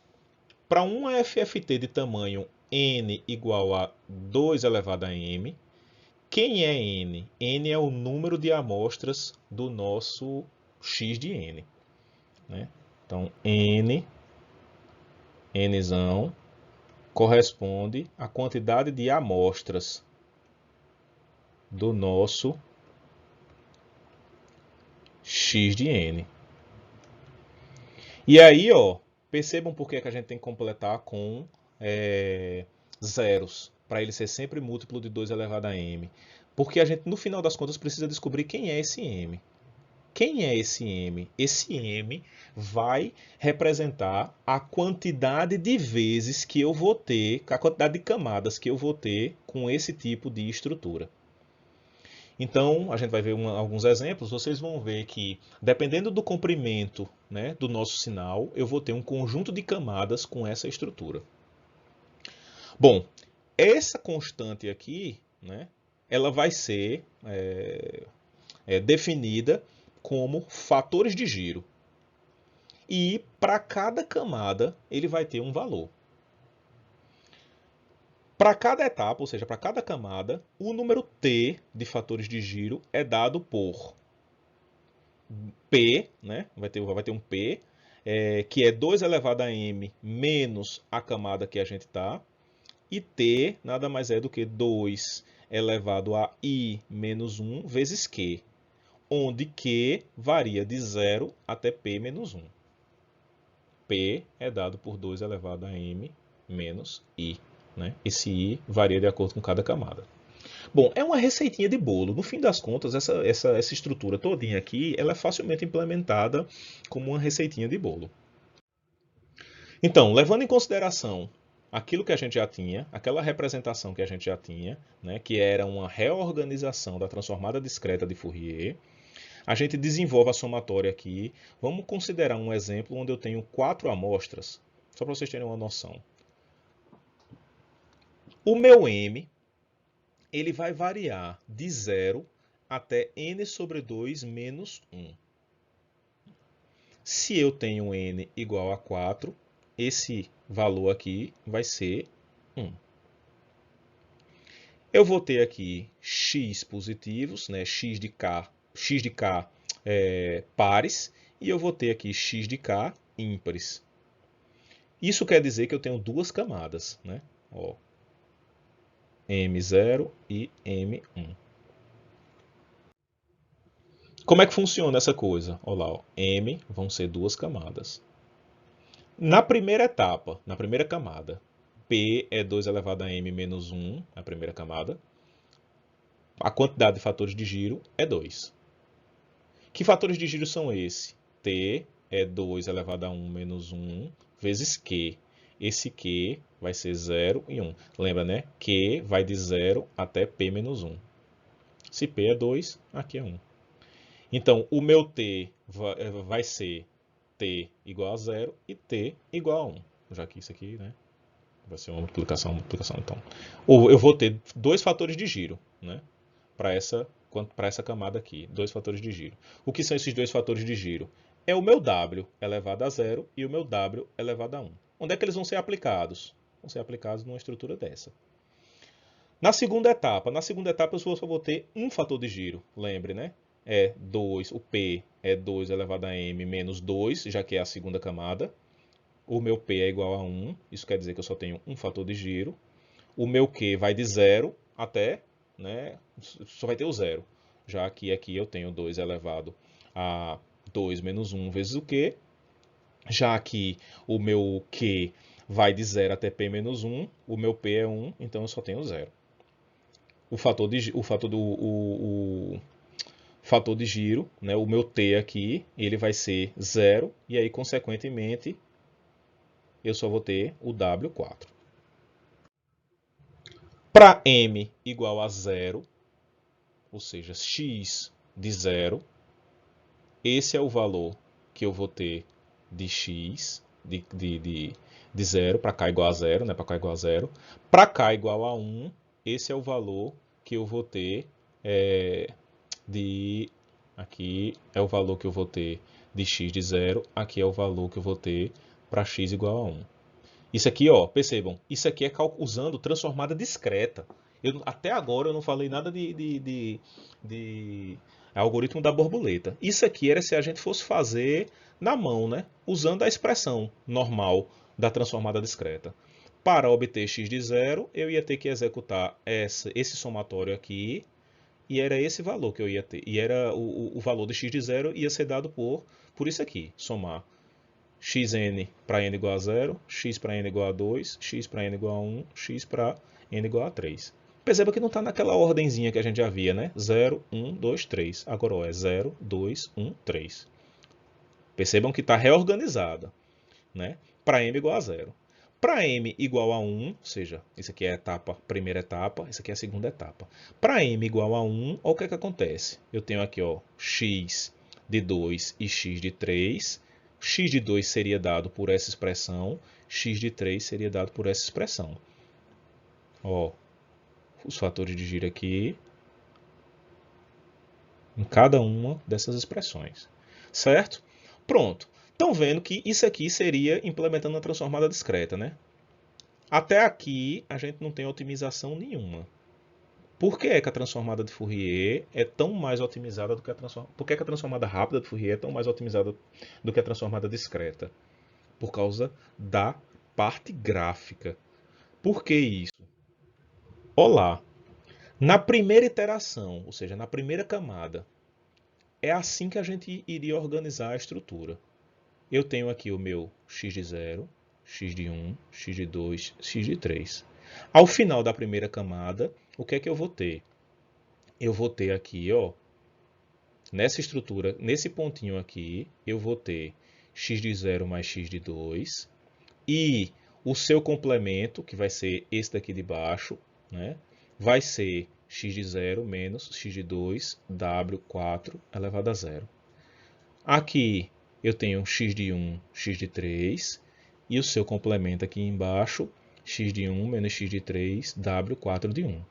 Para um FFT de tamanho n igual a 2 elevado a m, quem é n? N é o número de amostras do nosso x de n, né? Então, Nzão, corresponde à quantidade de amostras do nosso X de N. E aí, ó, percebam por que a gente tem que completar com zeros, para ele ser sempre múltiplo de 2 elevado a m. Porque a gente, no final das contas, precisa descobrir quem é esse m. Quem é esse m? Esse m vai representar a quantidade de vezes que eu vou ter, a quantidade de camadas que eu vou ter com esse tipo de estrutura. Então, a gente vai ver alguns exemplos. Vocês vão ver que, dependendo do comprimento, né, do nosso sinal, eu vou ter um conjunto de camadas com essa estrutura. Bom, essa constante aqui, né, ela vai ser definida como fatores de giro. E para cada camada, ele vai ter um valor. Para cada etapa, ou seja, para cada camada, o número t de fatores de giro é dado por P, né? Vai ter um P, que é 2 elevado a m menos a camada que a gente está. E T nada mais é do que 2 elevado a I menos 1 vezes Q, onde Q varia de 0 até P menos 1. P é dado por 2 elevado a m menos I. Né? Esse I varia de acordo com cada camada. Bom, é uma receitinha de bolo. No fim das contas, essa estrutura todinha aqui, ela é facilmente implementada como uma receitinha de bolo. Então, levando em consideração aquilo que a gente já tinha, aquela representação que a gente já tinha, né, que era uma reorganização da transformada discreta de Fourier, a gente desenvolve a somatória aqui. Vamos considerar um exemplo onde eu tenho 4 amostras, só para vocês terem uma noção. O meu M, ele vai variar de 0 até n sobre 2 menos 1. Se eu tenho n igual a 4, esse valor aqui vai ser 1. Eu vou ter aqui x positivos, né, x de k pares, e eu vou ter aqui x de k ímpares. Isso quer dizer que eu tenho duas camadas, né? Ó, M0 e M1. Como é que funciona essa coisa? Olha lá, ó, M vão ser duas camadas. Na primeira etapa, na primeira camada, P é 2 elevado a m menos 1, a primeira camada. A quantidade de fatores de giro é 2. Que fatores de giro são esses? T é 2 elevado a 1 menos 1 vezes Q. Esse Q vai ser 0 e 1. Lembra, né? Q vai de 0 até P menos 1. Se P é 2, aqui é 1. Então, o meu T vai ser T igual a 0 e T igual a 1. Já que isso aqui, né, vai ser uma multiplicação, então. Ou eu vou ter dois fatores de giro, né, para essa camada aqui, dois fatores de giro. O que são esses dois fatores de giro? É o meu W elevado a 0 e o meu W elevado a 1. Onde é que eles vão ser aplicados? Vão ser aplicados numa estrutura dessa. Na segunda etapa eu só vou ter um fator de giro, lembre, né? É 2, o P é 2 elevado a m menos 2, já que é a segunda camada. O meu P é igual a 1, isso quer dizer que eu só tenho um fator de giro. O meu Q vai de 0 até, né, só vai ter o 0, já que aqui eu tenho 2 elevado a 2 menos 1 vezes o Q. Já que o meu Q vai de 0 até P menos 1, o meu P é 1, então eu só tenho 0. O fator de giro, né, o meu T aqui, ele vai ser 0, e aí, consequentemente, eu só vou ter o W4. Para M igual a 0, ou seja, x de 0, esse é o valor que eu vou ter de x, de 0, para cá igual a 0, né, para cá igual a 0. Para cá igual a 1, esse é o valor que eu vou ter aqui é o valor que eu vou ter de x de 0, aqui é o valor que eu vou ter para x igual a 1. Isso aqui, ó, percebam, isso aqui é usando transformada discreta. Até agora eu não falei nada de algoritmo da borboleta. Isso aqui era se a gente fosse fazer na mão, né? Usando a expressão normal da transformada discreta. Para obter x de zero, eu ia ter que executar esse somatório aqui, e era esse valor que eu ia ter. E era o valor de x de zero ia ser dado por isso aqui, somar xn para n igual a 0, x para n igual a 2, x para n igual a 1, x para n igual a 3. Perceba que não está naquela ordenzinha que a gente já via, né? 0, 1, 2, 3. Agora ó, é 0, 2, 1, 3. Percebam que está reorganizada, né? Para m igual a 0. Para m igual a 1, ou seja, isso aqui é a etapa, primeira etapa, isso aqui é a segunda etapa. Para m igual a 1, olha o que é que acontece. Eu tenho aqui ó, x de 2 e x de 3. X de 2 seria dado por essa expressão, x de 3 seria dado por essa expressão. Ó, os fatores de giro aqui, em cada uma dessas expressões. Certo? Pronto. Estão vendo que isso aqui seria implementando a transformada discreta, né? Até aqui a gente não tem otimização nenhuma. Por que é que a transformada de Fourier é tão mais otimizada do que a transformada? Por que é que a transformada rápida de Fourier é tão mais otimizada do que a transformada discreta? Por causa da parte gráfica. Por que isso? Olá, na primeira iteração, ou seja, na primeira camada, é assim que a gente iria organizar a estrutura. Eu tenho aqui o meu x de 0, x de 1, x de 2, x de 3. Ao final da primeira camada, o que é que eu vou ter? Eu vou ter aqui, ó, nessa estrutura, nesse pontinho aqui, eu vou ter x de 0 mais x de 2. E o seu complemento, que vai ser esse daqui de baixo, né, vai ser x de 0 menos x de 2, W4 elevado a 0. Aqui eu tenho x de 1, x de 3, e o seu complemento aqui embaixo, x de 1 menos x de 3, W4 de 1.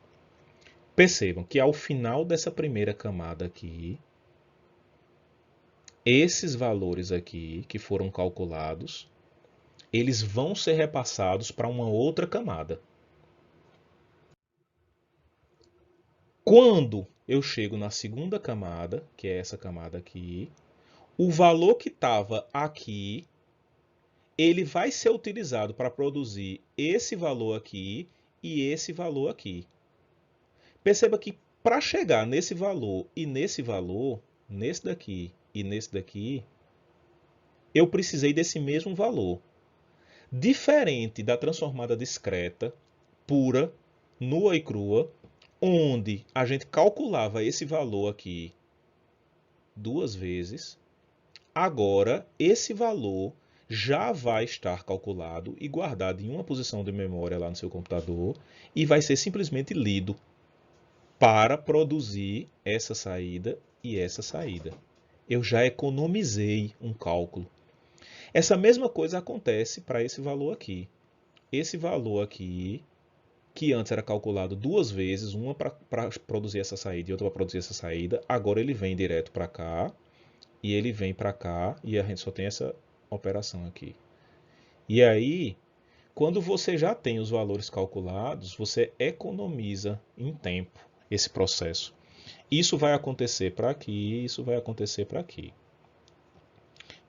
Percebam que ao final dessa primeira camada aqui, esses valores aqui que foram calculados, eles vão ser repassados para uma outra camada. Quando eu chego na segunda camada, que é essa camada aqui, o valor que estava aqui, ele vai ser utilizado para produzir esse valor aqui e esse valor aqui. Perceba que para chegar nesse valor e nesse valor, nesse daqui e nesse daqui, eu precisei desse mesmo valor. Diferente da transformada discreta, pura, nua e crua, onde a gente calculava esse valor aqui duas vezes, agora esse valor já vai estar calculado e guardado em uma posição de memória lá no seu computador e vai ser simplesmente lido para produzir essa saída e essa saída. Eu já economizei um cálculo. Essa mesma coisa acontece para esse valor aqui. Esse valor aqui, que antes era calculado duas vezes, uma para produzir essa saída e outra para produzir essa saída, agora ele vem direto para cá e ele vem para cá e a gente só tem essa operação aqui. E aí, quando você já tem os valores calculados, você economiza em tempo esse processo. Isso vai acontecer para aqui, isso vai acontecer para aqui.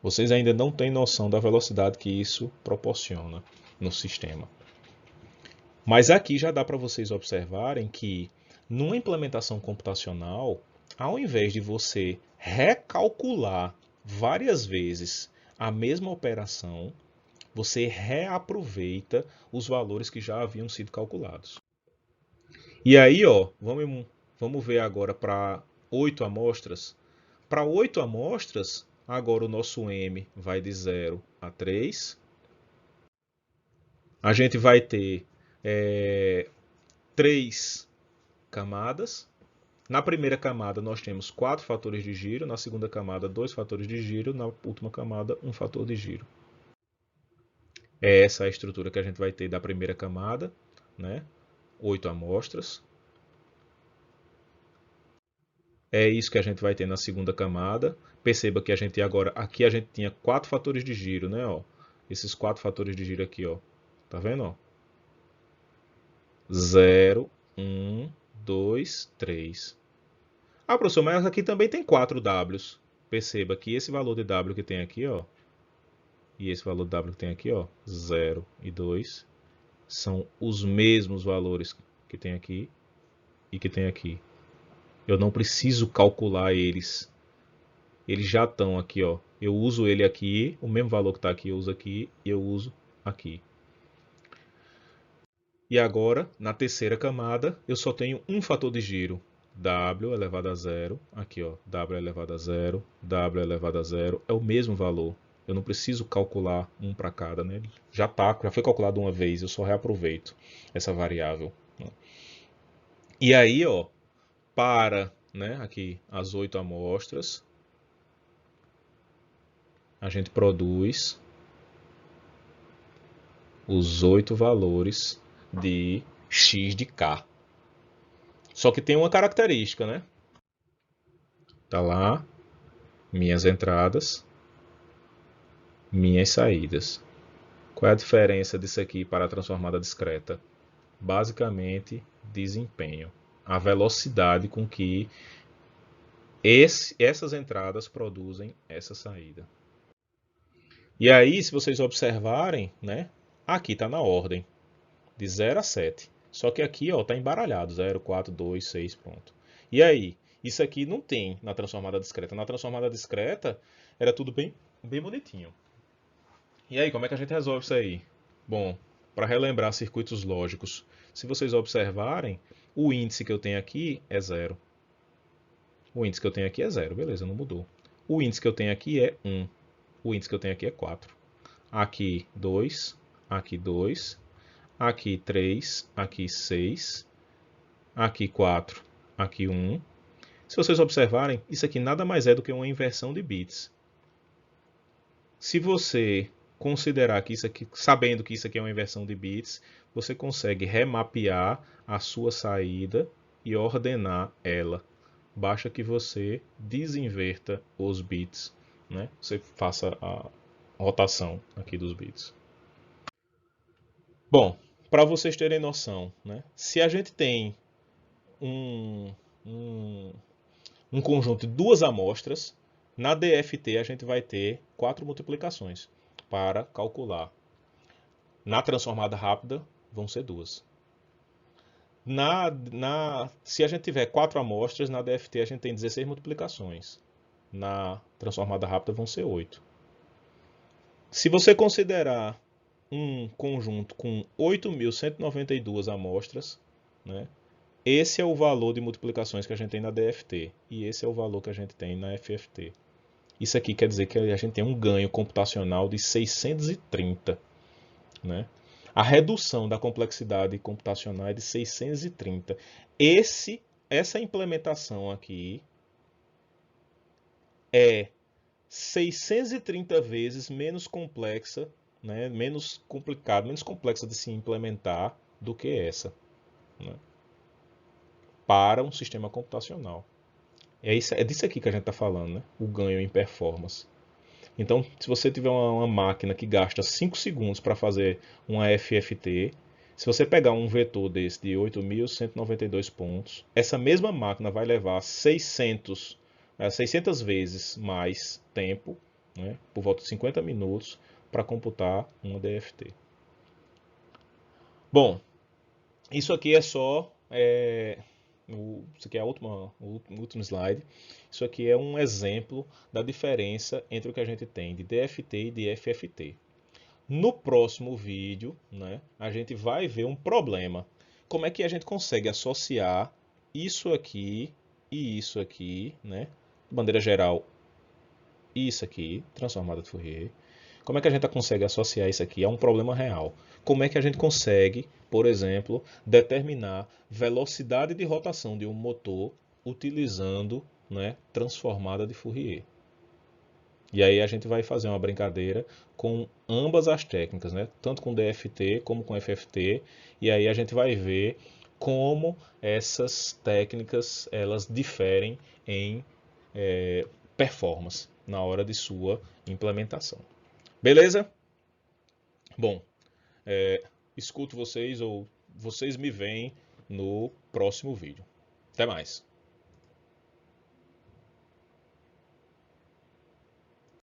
Vocês ainda não têm noção da velocidade que isso proporciona no sistema. Mas aqui já dá para vocês observarem que numa implementação computacional, ao invés de você recalcular várias vezes a mesma operação, você reaproveita os valores que já haviam sido calculados. E aí, ó, vamos ver agora para 8 amostras. Para 8 amostras, agora o nosso M vai de 0 a 3. A gente vai ter 3 camadas. Na primeira camada nós temos 4 fatores de giro, na segunda camada 2 fatores de giro, na última camada 1 fator de giro. Essa é a estrutura que a gente vai ter da primeira camada, né? 8 amostras. É isso que a gente vai ter na segunda camada. Perceba que a gente agora, aqui a gente tinha 4 fatores de giro, né? Ó, esses 4 fatores de giro aqui, ó. Tá vendo? Ó? 0, 1, 2, 3. Ah, professor, mas aqui também tem 4 Ws. Perceba que esse valor de W que tem aqui, ó, e esse valor W que tem aqui, ó, 0 e 2, são os mesmos valores que tem aqui e que tem aqui. Eu não preciso calcular eles. Eles já estão aqui, ó. Eu uso ele aqui, o mesmo valor que está aqui eu uso aqui e eu uso aqui. E agora, na terceira camada, eu só tenho um fator de giro. W elevado a zero, aqui ó, W elevado a zero, W elevado a zero, é o mesmo valor. Eu não preciso calcular um para cada, né? Já foi calculado uma vez, eu só reaproveito essa variável. E aí, ó, para, né, aqui as 8 amostras, a gente produz os 8 valores de x de k. Só que tem uma característica, né? Tá lá, minhas entradas, minhas saídas. Qual é a diferença disso aqui para a transformada discreta? Basicamente, desempenho. A velocidade com que essas entradas produzem essa saída. E aí, se vocês observarem, né, aqui está na ordem, de 0 a 7. Só que aqui está embaralhado, 0, 4, 2, 6, pronto. E aí, isso aqui não tem na transformada discreta. Na transformada discreta, era tudo bem bonitinho. E aí, como é que a gente resolve isso aí? Bom, para relembrar circuitos lógicos, se vocês observarem, o índice que eu tenho aqui é 0. O índice que eu tenho aqui é 0, beleza, não mudou. O índice que eu tenho aqui é 1. O índice que eu tenho aqui é 4. Aqui 2, aqui 2, aqui 3, aqui 6, aqui 4, aqui 1. Se vocês observarem, isso aqui nada mais é do que uma inversão de bits. Se você considerar que isso aqui, sabendo que isso aqui é uma inversão de bits, você consegue remapear a sua saída e ordenar ela. Basta que você desinverta os bits, né? Você faça a rotação aqui dos bits. Bom, para vocês terem noção, né? Se a gente tem um, um, um conjunto de duas amostras, na DFT a gente vai ter 4 multiplicações para calcular. Na transformada rápida vão ser 2. Se a gente tiver 4 amostras, na DFT a gente tem 16 multiplicações. Na transformada rápida vão ser 8. Se você considerar um conjunto com 8.192 amostras, né, esse é o valor de multiplicações que a gente tem na DFT e esse é o valor que a gente tem na FFT. Isso aqui quer dizer que a gente tem um ganho computacional de 630. Né? A redução da complexidade computacional é de 630. Essa implementação aqui é 630 vezes menos complexa, né? Menos complicada, menos complexa de se implementar do que essa, né? Para um sistema computacional. É disso aqui que a gente está falando, né? O ganho em performance. Então, se você tiver uma máquina que gasta 5 segundos para fazer uma FFT, se você pegar um vetor desse de 8.192 pontos, essa mesma máquina vai levar 600 vezes mais tempo, né, por volta de 50 minutos, para computar uma DFT. Bom, isso aqui é só... isso aqui é o último slide. Isso aqui é um exemplo da diferença entre o que a gente tem de DFT e de FFT. No próximo vídeo, né, a gente vai ver um problema. Como é que a gente consegue associar isso aqui e isso aqui, né, de maneira geral, isso aqui, transformada de Fourier. Como é que a gente consegue associar isso aqui a um problema real? Como é que a gente consegue, por exemplo, determinar velocidade de rotação de um motor utilizando, né, transformada de Fourier? E aí a gente vai fazer uma brincadeira com ambas as técnicas, né? Tanto com DFT como com FFT. E aí a gente vai ver como essas técnicas elas diferem em performance na hora de sua implementação. Beleza? Bom, escuto vocês ou vocês me veem no próximo vídeo. Até mais!